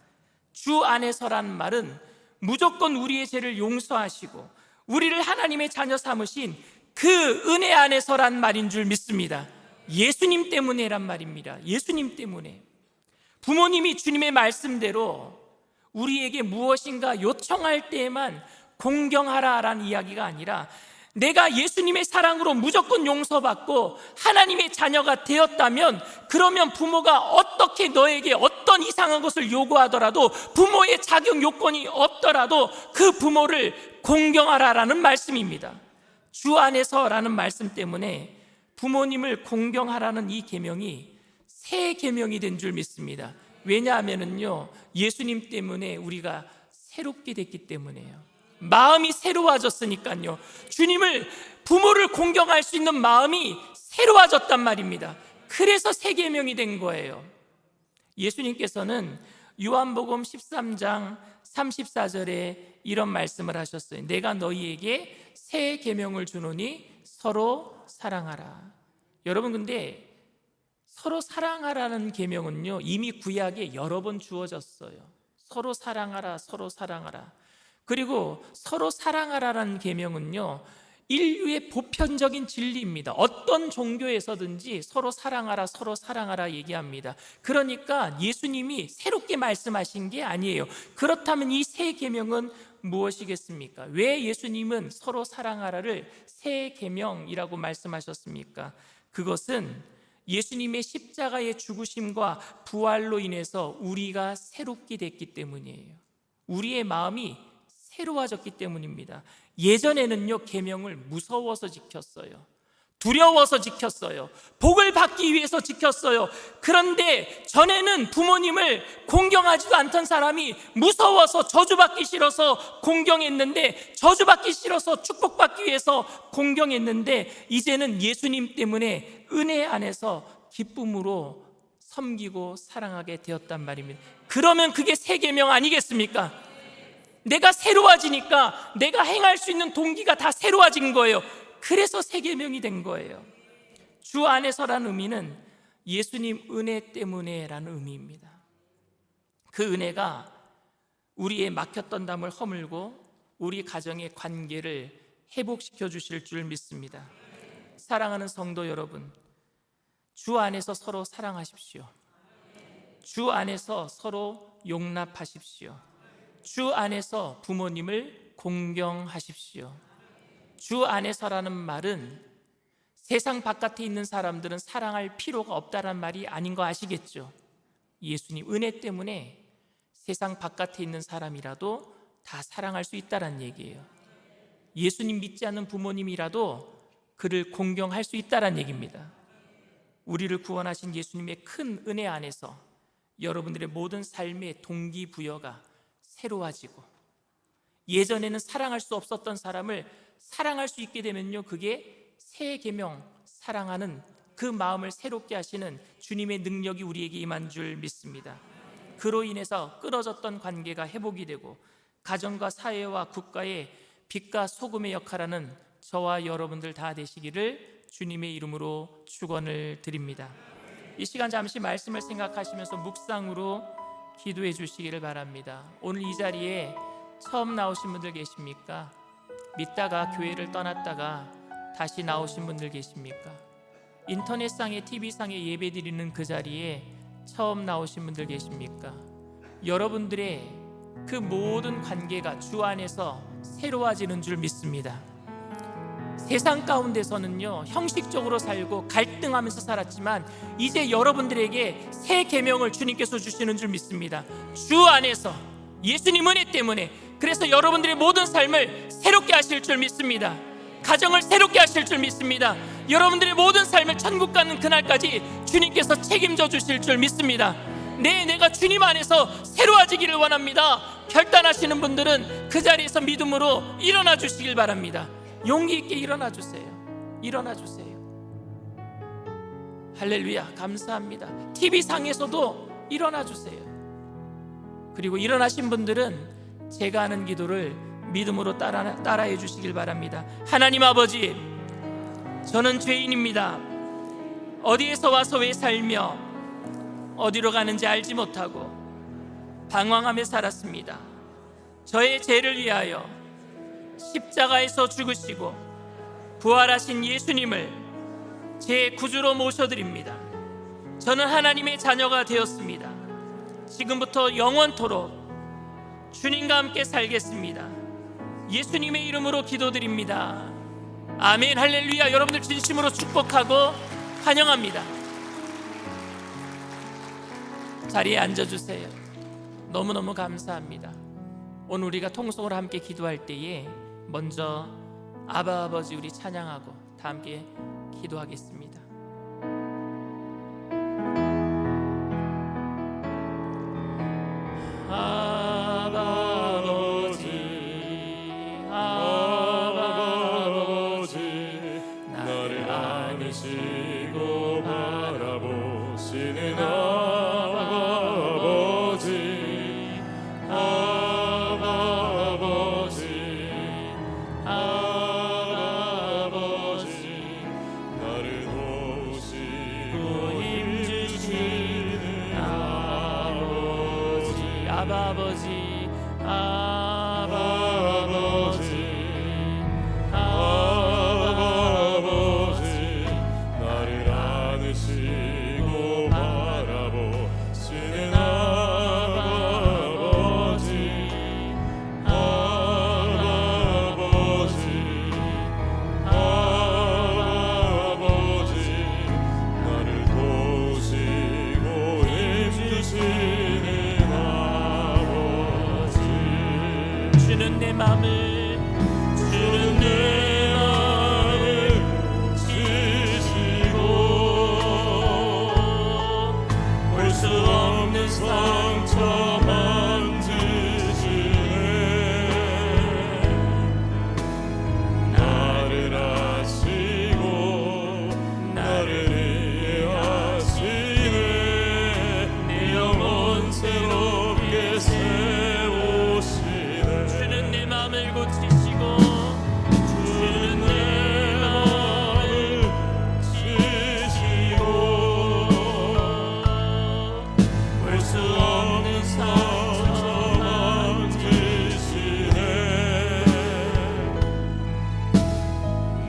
주 안에서라는 말은 무조건 우리의 죄를 용서하시고 우리를 하나님의 자녀 삼으신 그 은혜 안에서란 말인 줄 믿습니다. 예수님 때문에란 말입니다. 예수님 때문에. 부모님이 주님의 말씀대로 우리에게 무엇인가 요청할 때에만 공경하라라는 이야기가 아니라 내가 예수님의 사랑으로 무조건 용서받고 하나님의 자녀가 되었다면 그러면 부모가 어떻게 너에게 어떤 이상한 것을 요구하더라도 부모의 자격 요건이 없더라도 그 부모를 공경하라라는 말씀입니다. 주 안에서라는 말씀 때문에 부모님을 공경하라는 이 계명이 새 계명이 된 줄 믿습니다. 왜냐하면요, 예수님 때문에 우리가 새롭게 됐기 때문에요. 마음이 새로워졌으니까요. 주님을, 부모를 공경할 수 있는 마음이 새로워졌단 말입니다. 그래서 새 계명이 된 거예요. 예수님께서는 요한복음 13장 34절에 이런 말씀을 하셨어요. 내가 너희에게 새 계명을 주노니 서로 사랑하라. 여러분, 근데 서로 사랑하라는 계명은요, 이미 구약에 여러 번 주어졌어요. 서로 사랑하라, 서로 사랑하라. 그리고 서로 사랑하라는 계명은요, 인류의 보편적인 진리입니다. 어떤 종교에서든지 서로 사랑하라, 서로 사랑하라 얘기합니다. 그러니까 예수님이 새롭게 말씀하신 게 아니에요. 그렇다면 이 새 계명은 무엇이겠습니까? 왜 예수님은 서로 사랑하라를 새 계명이라고 말씀하셨습니까? 그것은 예수님의 십자가의 죽으심과 부활로 인해서 우리가 새롭게 됐기 때문이에요. 우리의 마음이 새로워졌기 때문입니다. 예전에는요, 계명을 무서워서 지켰어요. 두려워서 지켰어요. 복을 받기 위해서 지켰어요. 그런데 전에는 부모님을 공경하지도 않던 사람이 무서워서 저주받기 싫어서 공경했는데, 저주받기 싫어서 축복받기 위해서 공경했는데, 이제는 예수님 때문에 은혜 안에서 기쁨으로 섬기고 사랑하게 되었단 말입니다. 그러면 그게 새 계명 아니겠습니까? 내가 새로워지니까 내가 행할 수 있는 동기가 다 새로워진 거예요. 그래서 새 계명이 된 거예요. 주 안에서라는 의미는 예수님 은혜 때문에라는 의미입니다. 그 은혜가 우리의 막혔던 담을 허물고 우리 가정의 관계를 회복시켜 주실 줄 믿습니다. 사랑하는 성도 여러분, 주 안에서 서로 사랑하십시오. 주 안에서 서로 용납하십시오. 주 안에서 부모님을 공경하십시오. 주 안에서라는 말은 세상 바깥에 있는 사람들은 사랑할 필요가 없다는 말이 아닌 거 아시겠죠? 예수님 은혜 때문에 세상 바깥에 있는 사람이라도 다 사랑할 수 있다는 얘기예요. 예수님 믿지 않는 부모님이라도 그를 공경할 수 있다는 얘기입니다. 우리를 구원하신 예수님의 큰 은혜 안에서 여러분들의 모든 삶의 동기부여가 새로워지고, 예전에는 사랑할 수 없었던 사람을 사랑할 수 있게 되면요, 그게 새 계명, 사랑하는 그 마음을 새롭게 하시는 주님의 능력이 우리에게 임한 줄 믿습니다. 그로 인해서 끊어졌던 관계가 회복이 되고 가정과 사회와 국가의 빛과 소금의 역할하는 저와 여러분들 다 되시기를 주님의 이름으로 축원을 드립니다. 이 시간 잠시 말씀을 생각하시면서 묵상으로 기도해 주시기를 바랍니다. 오늘 이 자리에 처음 나오신 분들 계십니까? 믿다가 교회를 떠났다가 다시 나오신 분들 계십니까? 인터넷상에 TV상에 예배 드리는 그 자리에 처음 나오신 분들 계십니까? 여러분들의 그 모든 관계가 주 안에서 새로워지는 줄 믿습니다. 세상 가운데서는요, 형식적으로 살고 갈등하면서 살았지만 이제 여러분들에게 새 계명을 주님께서 주시는 줄 믿습니다. 주 안에서 예수님 은혜 때문에, 그래서 여러분들의 모든 삶을 새롭게 하실 줄 믿습니다. 가정을 새롭게 하실 줄 믿습니다. 여러분들의 모든 삶을 천국 가는 그날까지 주님께서 책임져 주실 줄 믿습니다. 내가 주님 안에서 새로워지기를 원합니다. 결단하시는 분들은 그 자리에서 믿음으로 일어나 주시길 바랍니다. 용기 있게 일어나 주세요. 일어나 주세요. 할렐루야, 감사합니다. TV상에서도 일어나 주세요. 그리고 일어나신 분들은 제가 하는 기도를 믿음으로 따라해 주시길 바랍니다. 하나님 아버지, 저는 죄인입니다. 어디에서 와서 왜 살며 어디로 가는지 알지 못하고 방황하며 살았습니다. 저의 죄를 위하여 십자가에서 죽으시고 부활하신 예수님을 제 구주로 모셔드립니다. 저는 하나님의 자녀가 되었습니다. 지금부터 영원토록 주님과 함께 살겠습니다. 예수님의 이름으로 기도드립니다. 아멘. 할렐루야. 여러분들 진심으로 축복하고 환영합니다. 자리에 앉아주세요. 너무너무 감사합니다. 오늘 우리가 통성으로 함께 기도할 때에 먼저 아바 아버지 우리 찬양하고 다 함께 기도하겠습니다. 아바 아버지, 아바 아버지, 나를 안으시고 바라보시는 아바 아버지, 아바 아버지, 아바 아버지, 나를 도우시고 힘주시는 아버지, 아바 아버지, 아바 아버지, 아바 아버지, 나를 안으시고 바라보시는 아바 아버지, 아바 아버지, 아바 아버지, 나를 도우시고 힘주시는 아버지. 주는 내 맘을, 주는 내 맘을 지시고 볼 수 없는 상처 만지시네. 나를 아시고 나를 이해하시네. 내 영혼 새롭게 세우시네. 주는 내 맘을 고치시고, 주는 내 맘을 지시고 볼 수 없는 상처 만지시네.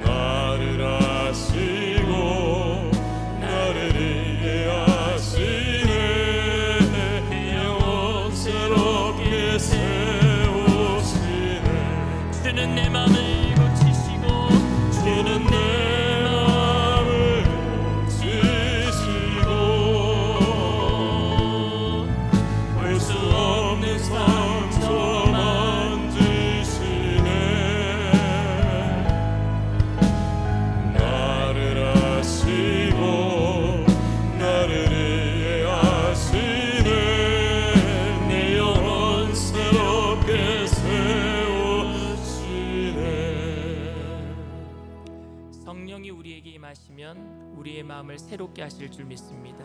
나를 아시고 나를 이해하시네. 내 영혼 새롭게 세우시네. 주는 내 맘을 고치시고, 주는 내 맘을 지시고 볼 수 없는 상처 만지시네. 나를 아시고 나를 이해하시네. 내 영혼 새롭게 세우시네. 성령이 우리에게 임하시면 우리의 마음을 새롭게 하실 줄 믿습니다.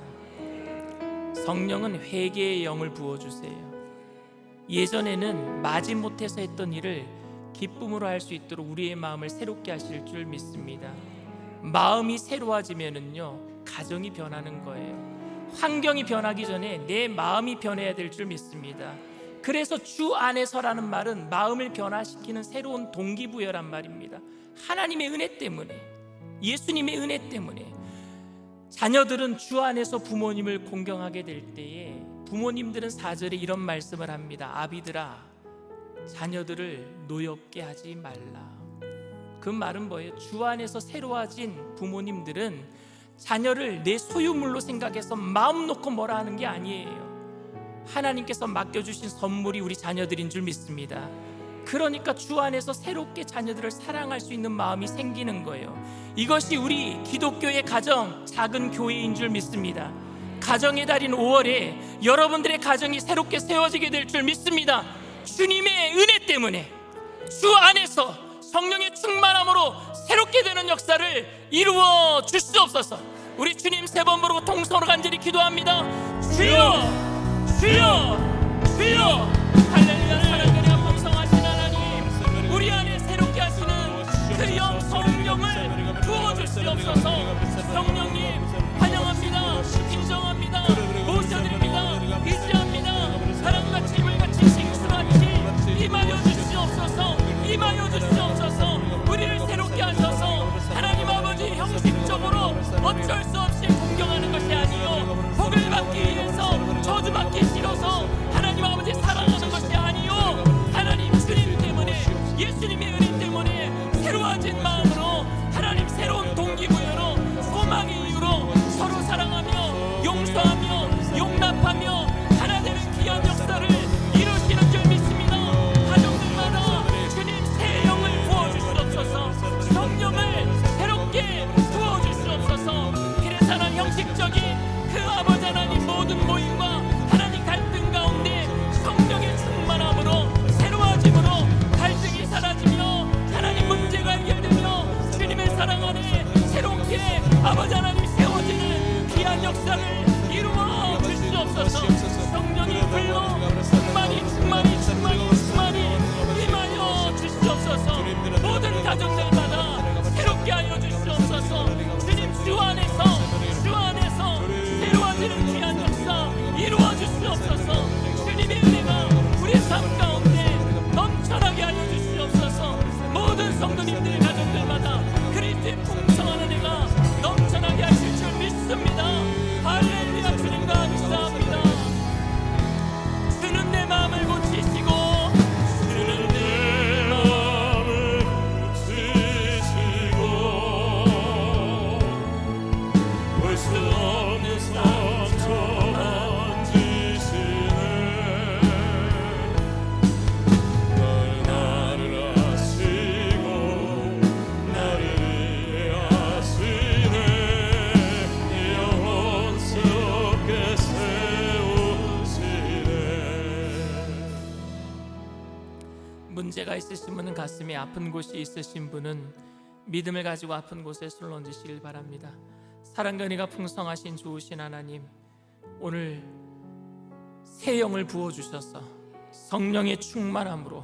성령은 회개의 영을 부어주세요. 예전에는 마지못해서 했던 일을 기쁨으로 할 수 있도록 우리의 마음을 새롭게 하실 줄 믿습니다. 마음이 새로워지면은요, 가정이 변하는 거예요. 환경이 변하기 전에 내 마음이 변해야 될 줄 믿습니다. 그래서 주 안에서라는 말은 마음을 변화시키는 새로운 동기부여란 말입니다. 하나님의 은혜 때문에, 예수님의 은혜 때문에 자녀들은 주 안에서 부모님을 공경하게 될 때에 부모님들은 4절에 이런 말씀을 합니다. 아비들아, 자녀들을 노엽게 하지 말라. 그 말은 뭐예요? 주 안에서 새로워진 부모님들은 자녀를 내 소유물로 생각해서 마음 놓고 뭐라 하는 게 아니에요. 하나님께서 맡겨주신 선물이 우리 자녀들인 줄 믿습니다. 그러니까 주 안에서 새롭게 자녀들을 사랑할 수 있는 마음이 생기는 거예요. 이것이 우리 기독교의 가정, 작은 교회인 줄 믿습니다. 가정의 달인 5월에 여러분들의 가정이 새롭게 세워지게 될 줄 믿습니다. 주님의 은혜 때문에 주 안에서 성령의 충만함으로 새롭게 되는 역사를 이루어 주시옵소서. 우리 주님 3번 부르고 통성으로 간절히 기도합니다. 주여 주여 주여. 할렐루야. 사랑하는 풍성하신 하나님, 우리 안에 새롭게 하시는 그 영 성령을 부어주시옵소서. 성령님 환영합니다. 인정합니다. 모셔드립니다. 의지합니다. 사랑같이 물같이 생수같이 임하여 주시옵소서. 임하여 주시옵소서. 우리를 새롭게 하셔서 하나님 아버지 형식적으로 어쩔 수 없이 공경하는 것이 아니요 복을 받기 위해서 저주받기 싫어서 하나님 아버지 사랑하는 것이 아니요 하나님 주님 때문에 예수님의 은혜 때문에 새로워진 마음으로 하나님 새로운 동기부여로 소망의 이유로 서로 사랑하며 용서하며 용납하며 하나 되는 귀한 역사를 이루시는 줄 믿습니다. 가정들마다 주님 새 영을 부어주시옵소서. 성령을 새롭게 부어주시옵소서. 그래서 하나님 형식적인 그 아버지 하나님 모든 모임과 하나님 갈등 가운데 성령의 충만함으로 새로워짐으로 갈등이 사라지며 하나님 문제가 해결되며 주님의 사랑 안에 새롭게 아버지 하나님 세워지는 귀한 역사를 이루어 주시옵소서. 성령이 불러 충만히 임하여 주시옵소서. 모든 가정들마다 새롭게 하여 주시옵소서. 주님 주 안에서 새로워지는 귀한 역사 이루어 주시옵소서. 주님의 은혜가 우리 삶 가운데 넘쳐나게 하여 주시옵소서. 모든 성도님들 가정들마다 그리스도의 풍성한 은혜가 넘쳐나게 하실 줄 믿습니다. 할렐루야. 주님과 감사합니다. 주는 내 마음을 고치시고 주는 내 마음을 고치시고 볼 수 없는 상처 만지시네. 나를 아시고 나를 이해하시네. 영원스럽게 세우시네. 문제가 있으신 분은, 가슴에 아픈 곳이 있으신 분은 믿음을 가지고 아픈 곳에 손을 얹으시길 바랍니다. 사랑과 은혜가 풍성하신 좋으신 하나님, 오늘 새 영을 부어주셔서 성령의 충만함으로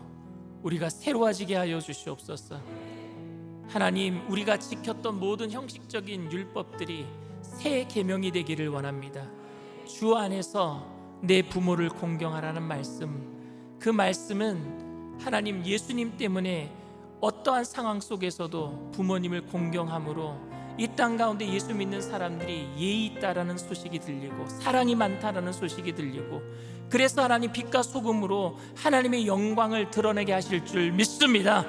우리가 새로워지게 하여 주시옵소서. 하나님, 우리가 지켰던 모든 형식적인 율법들이 새 계명이 되기를 원합니다. 주 안에서 내 부모를 공경하라는 말씀, 그 말씀은 하나님 예수님 때문에 어떠한 상황 속에서도 부모님을 공경함으로 이 땅 가운데 예수 믿는 사람들이 예의 있다라는 소식이 들리고 사랑이 많다라는 소식이 들리고, 그래서 하나님 빛과 소금으로 하나님의 영광을 드러내게 하실 줄 믿습니다.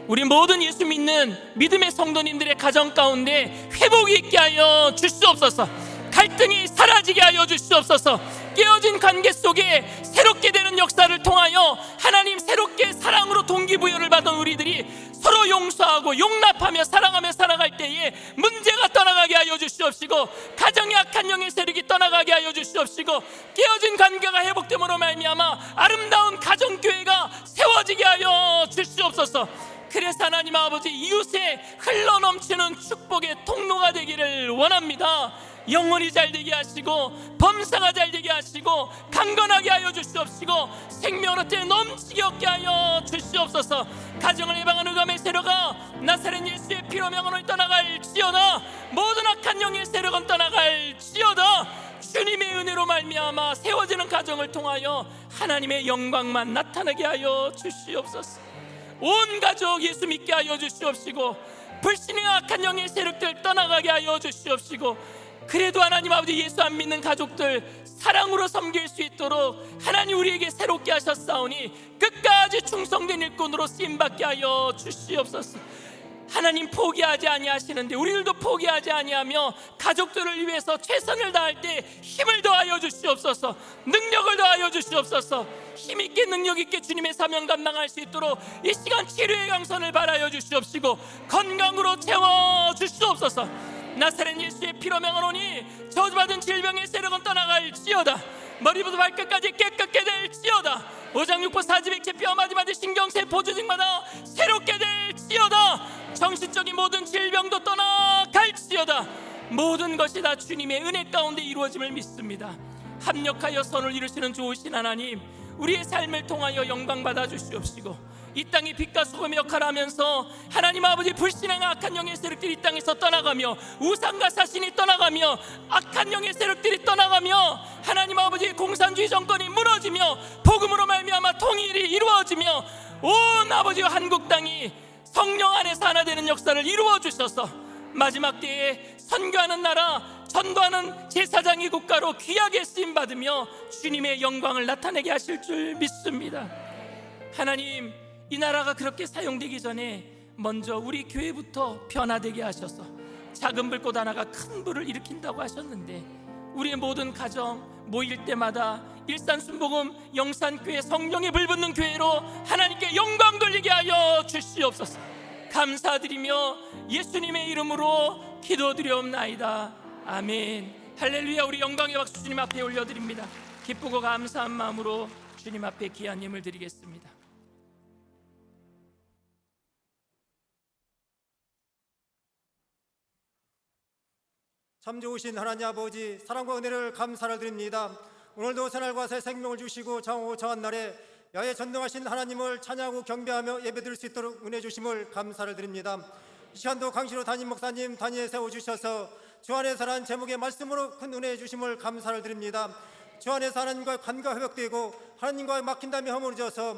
우리 모든 예수 믿는 믿음의 성도님들의 가정 가운데 회복이 있게 하여 주시옵소서. 갈등이 사라지게 하여 주시옵소서. 깨어진 관계 속에 새롭게 되는 역사를 통하여 하나님 새롭게 사랑으로 동기부여를 받은 우리들이 서로 용서하고 용납하며 사랑하며 살아갈 때에 문제가 떠나가게 하여 주시옵시고, 가정의 악한 영의 세력이 떠나가게 하여 주시옵시고, 깨어진 관계가 회복됨으로 말미암아 아름다운 가정교회가 세워지게 하여 주시옵소서. 그래서 하나님 아버지, 이웃에 흘러넘치는 축복의 통로가 되기를 원합니다. 영혼이 잘되게 하시고 범사가 잘되게 하시고 강건하게 하여 주시옵시고 생명으로 때 넘치게 얻게 하여 주시옵소서. 가정을 해방하는 의감의 세력아 나사렛 예수의 피로 명언을 떠나갈지어다. 모든 악한 영의 세력은 떠나갈지어다. 주님의 은혜로 말미암아 세워지는 가정을 통하여 하나님의 영광만 나타나게 하여 주시옵소서. 온 가족 예수 믿게 하여 주시옵시고, 불신의 악한 영의 세력들 떠나가게 하여 주시옵시고, 그래도 하나님 아버지 예수 안 믿는 가족들 사랑으로 섬길 수 있도록 하나님 우리에게 새롭게 하셨사오니 끝까지 충성된 일꾼으로 쓰임받게 하여 주시옵소서. 하나님 포기하지 아니하시는데 우리들도 포기하지 아니하며 가족들을 위해서 최선을 다할 때 힘을 더하여 주시옵소서. 능력을 더하여 주시옵소서. 힘있게 능력있게 주님의 사명 감당할 수 있도록 이 시간 치료의 강선을 바라여 주시옵시고 건강으로 채워 주시옵소서. 나사렛 예수의 피로 명하노니 저주받은 질병의 세력은 떠나갈지어다. 머리부터 발끝까지 깨끗게 될지어다. 오장육부 사지백체 뼈마디마디 신경세포 조직마다 새롭게 될지어다. 정신적인 모든 질병도 떠나갈지어다. 모든 것이 다 주님의 은혜 가운데 이루어짐을 믿습니다. 합력하여 선을 이루시는 좋으신 하나님, 우리의 삶을 통하여 영광 받아 주시옵시고 이 땅의 빛과 소금의 역할을 하면서 하나님 아버지 불신앙 악한 영의 세력들이 이 땅에서 떠나가며 우상과 사신이 떠나가며 악한 영의 세력들이 떠나가며 하나님 아버지 공산주의 정권이 무너지며 복음으로 말미암아 통일이 이루어지며 온 아버지와 한국 땅이 성령 안에서 하나 되는 역사를 이루어 주셔서 마지막 때에 선교하는 나라, 전도하는 제사장의 국가로 귀하게 쓰임받으며 주님의 영광을 나타내게 하실 줄 믿습니다. 하나님, 이 나라가 그렇게 사용되기 전에 먼저 우리 교회부터 변화되게 하셔서 작은 불꽃 하나가 큰 불을 일으킨다고 하셨는데 우리의 모든 가정 모일 때마다 일산순복음 영산교회 성령의 불 붙는 교회로 하나님께 영광 돌리게 하여 주시옵소서. 감사드리며 예수님의 이름으로 기도드리옵나이다. 아멘. 할렐루야. 우리 영광의 박수 주님 앞에 올려드립니다. 기쁘고 감사한 마음으로 주님 앞에 귀한 예물 드리겠습니다. 참 좋으신 하나님 아버지, 사랑과 은혜를 감사를 드립니다. 오늘도 새날과 새 생명을 주시고 장하고 정한 날에 야외 전능하신 하나님을 찬양하고 경배하며 예배드릴 수 있도록 은혜 주심을 감사를 드립니다. 이 시간도 강신호 담임 목사님 단위에 세워주셔서 주 안에서 하는 제목의 말씀으로 큰 은혜 주심을 감사를 드립니다. 주 안에서 하나님과의 관계가 회복되고 하나님과의 막힌담이 허물어져서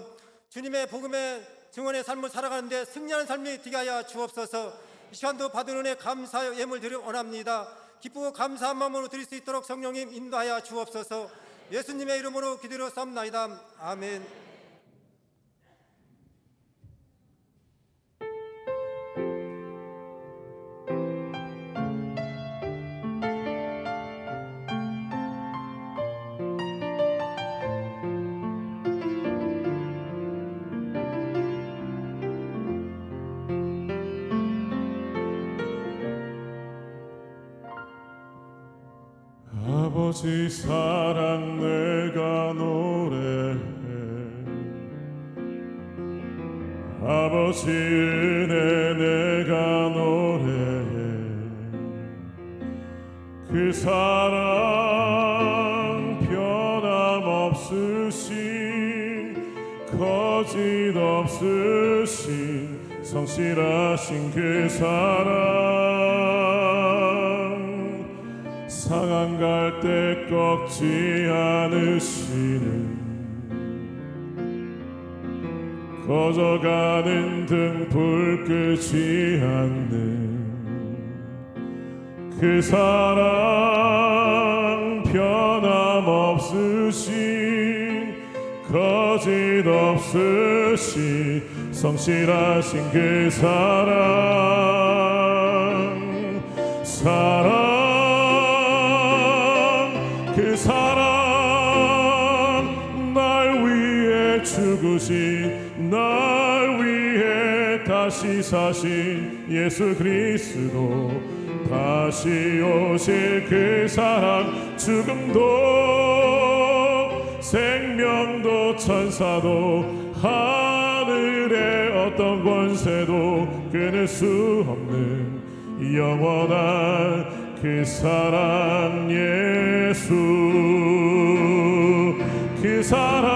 주님의 복음의 증언의 삶을 살아가는데 승리하는 삶이 되게 하여 주옵소서. 이 시간도 받은 은혜 감사의 예물 드려 원합니다. 기쁘고 감사한 마음으로 드릴 수 있도록 성령님 인도하여 주옵소서. 예수님의 이름으로 기도드렸사옵나이다. 아멘. 아버지 사랑 내가 노래해, 아버지 은혜 내가 노래해. 그 사랑 변함없으신 거짓 없으신 성실하신 그 사랑, 상한 갈 때 꺾지 않으시는, 꺼져가는 등불 끄지 않는 그 사랑, 변함없으신 거짓 없으신 성실하신 그 사랑, 그 사랑, 날 위해 죽으신, 날 위해 다시 사신 예수 그리스도, 다시 오실 그 사랑, 죽음도 생명도 천사도 하늘의 어떤 권세도 끊을 수 없는 영원한 그 사랑 예수, 그 사랑,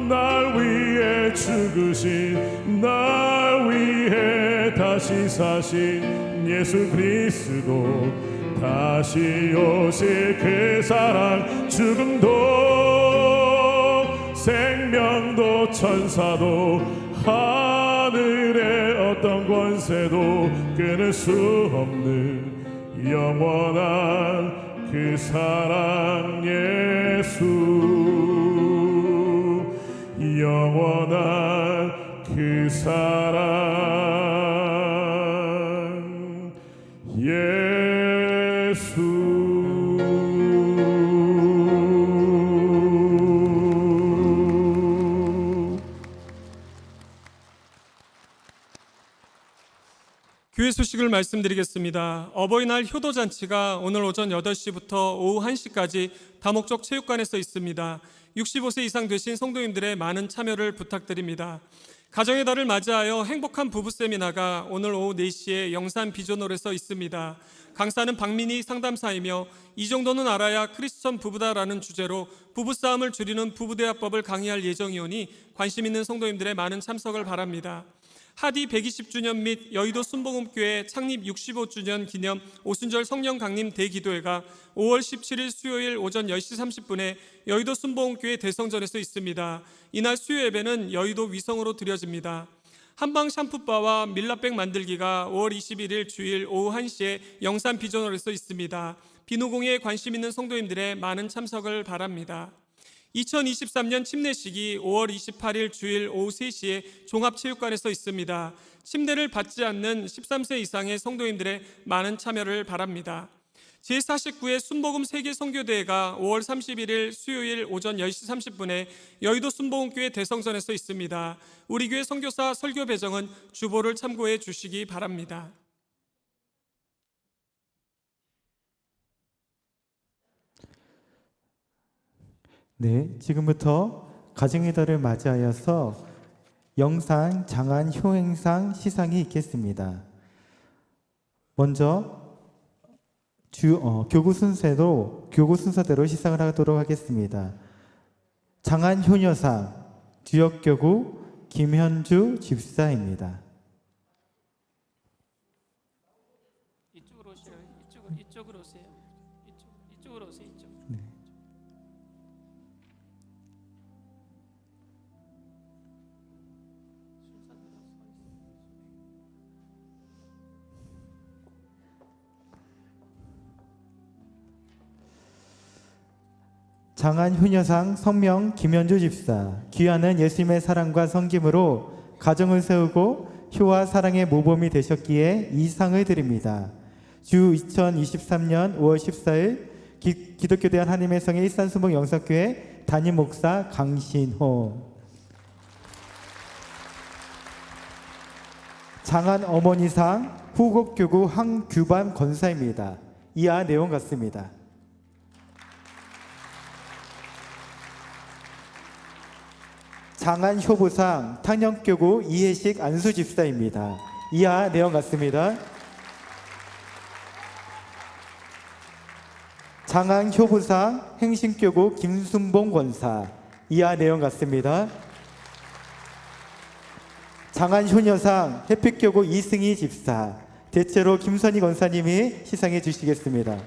날 위해 죽으신, 날 위해 다시 사신 예수 그리스도, 다시 오실 그 사랑, 죽음도 생명도 천사도 하늘의 어떤 권세도 끊을 수 없는 영원한 그 사랑 예수 영원한 그 사랑 예수 교회 소식을 말씀드리겠습니다. 어버이날 효도잔치가 오늘 오전 8시부터 오후 1시까지 다목적 체육관에서 있습니다. 65세 이상 되신 성도님들의 많은 참여를 부탁드립니다. 가정의 달을 맞이하여 행복한 부부 세미나가 오늘 오후 4시에 영산 비전홀에서 있습니다. 강사는 박민희 상담사이며 이 정도는 알아야 크리스천 부부다라는 주제로 부부싸움을 줄이는 부부대화법을 강의할 예정이오니 관심 있는 성도님들의 많은 참석을 바랍니다. 하디 120주년 및 여의도 순복음교회 창립 65주년 기념 오순절 성령 강림 대기도회가 5월 17일 수요일 오전 10시 30분에 여의도 순복음교회 대성전에서 있습니다. 이날 수요 예배는 여의도 위성으로 드려집니다. 한방 샴푸바와 밀라백 만들기가 5월 21일 주일 오후 1시에 영산 비전홀에서 있습니다. 비누공예에 관심 있는 성도님들의 많은 참석을 바랍니다. 2023년 침례식이 5월 28일 주일 오후 3시에 종합체육관에서 있습니다. 침례를 받지 않는 13세 이상의 성도님들의 많은 참여를 바랍니다. 제49회 순복음 세계 선교대회가 5월 31일 수요일 오전 10시 30분에 여의도 순복음교회 대성전에서 있습니다. 우리 교회 선교사 설교 배정은 주보를 참고해 주시기 바랍니다. 네, 지금부터 가정의 달을 맞이하여서 영상 장안 효행상 시상이 있겠습니다. 먼저 교구 순서대로 시상을 하도록 하겠습니다. 장안 효녀상 주역교구 김현주 집사입니다. 이쪽으로 오세요. 이쪽으로 오세요. 이쪽으로 오세요. 이쪽. 네. 장안 효녀상 성명 김현주 집사. 귀하는 예수님의 사랑과 섬김으로 가정을 세우고 효와 사랑의 모범이 되셨기에 이 상을 드립니다. 주 2023년 5월 14일 기독교대한 하나님의 성의 일산수목 영사교회 담임 목사 강신호. 장안 어머니상 후곡교구 황규반 권사입니다. 이하 내용 같습니다. 장안 효부상 탕령교구 이해식 안수집사입니다. 이하 내용 같습니다. 장안 효부상 행신교구 김순봉 권사. 이하 내용 같습니다. 장안 효녀상 햇빛교구 이승희 집사. 대체로 김선희 권사님이 시상해 주시겠습니다.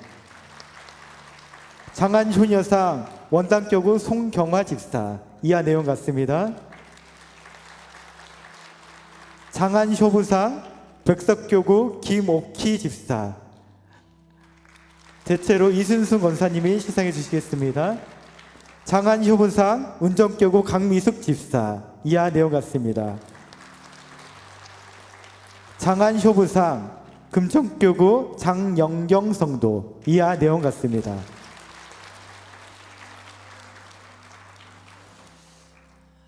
장안 효녀상 원당교구 송경화 집사. 이하 내용 같습니다. 장안 효부상 백석교구 김옥희 집사. 대체로 이순순 권사님이 시상해 주시겠습니다. 장안 효부상 운정교구 강미숙 집사. 이하 내용 같습니다. 장안 효부상 금천교구 장영경 성도. 이하 내용 같습니다.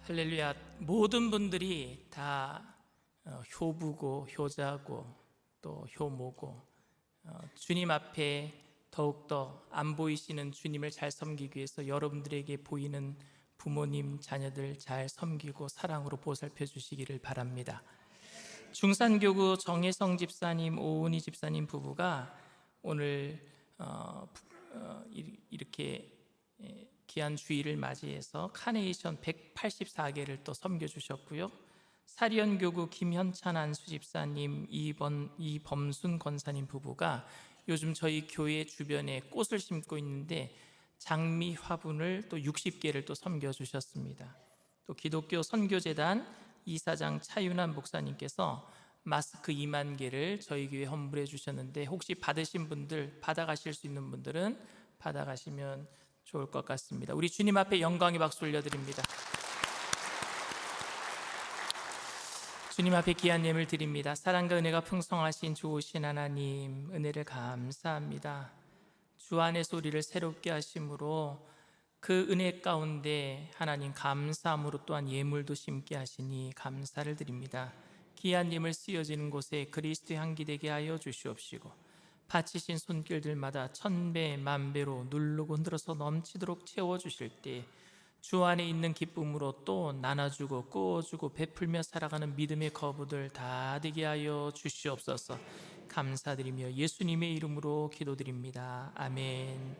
할렐루야. 모든 분들이 다 효부고 효자고 또 효모고 주님 앞에 더욱더 안 보이시는 주님을 잘 섬기기 위해서 여러분들에게 보이는 부모님, 자녀들 잘 섬기고 사랑으로 보살펴 주시기를 바랍니다. 중산교구 정혜성 집사님, 오은희 집사님 부부가 오늘 이렇게 귀한 주일을 맞이해서 카네이션 184개를 또 섬겨주셨고요. 사리언교구 김현찬 안수집사님, 이범순 권사님 부부가 요즘 저희 교회 주변에 꽃을 심고 있는데 장미 화분을 또 60개를 또 섬겨주셨습니다. 또 기독교 선교재단 이사장 차윤환 목사님께서 마스크 2만 개를 저희 교회 헌물해 주셨는데 혹시 받으신 분들, 받아가실 수 있는 분들은 받아가시면 좋을 것 같습니다. 우리 주님 앞에 영광의 박수 올려드립니다. 주님 앞에 귀한 예물 드립니다. 사랑과 은혜가 풍성하신 좋으신 하나님, 은혜를 감사합니다. 주 안의 소리를 새롭게 하심으로 그 은혜 가운데 하나님 감사함으로 또한 예물도 심게 하시니 감사를 드립니다. 귀한 예물 쓰여지는 곳에 그리스도의 향기 되게 하여 주시옵시고 바치신 손길들마다 1000배 만배로 누르고 흔들어서 넘치도록 채워주실 때 주 안에 있는 기쁨으로 또 나눠주고 꾸어주고 베풀며 살아가는 믿음의 거부들 다 되게 하여 주시옵소서. 감사드리며 예수님의 이름으로 기도드립니다. 아멘.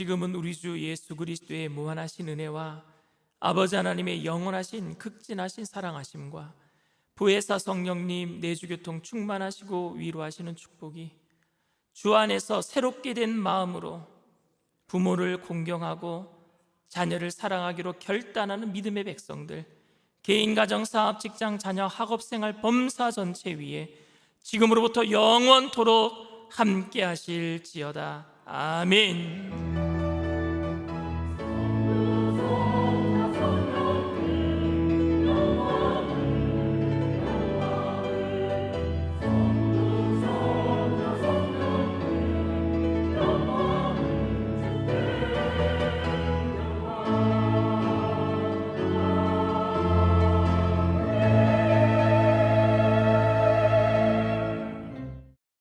지금은 우리 주 예수 그리스도의 무한하신 은혜와 아버지 하나님의 영원하신 극진하신 사랑하심과 보혜사 성령님 내주교통 충만하시고 위로하시는 축복이 주 안에서 새롭게 된 마음으로 부모를 공경하고 자녀를 사랑하기로 결단하는 믿음의 백성들, 개인, 가정, 사업, 직장, 자녀, 학업생활, 범사 전체 위에 지금으로부터 영원토록 함께 하실지어다. 아멘.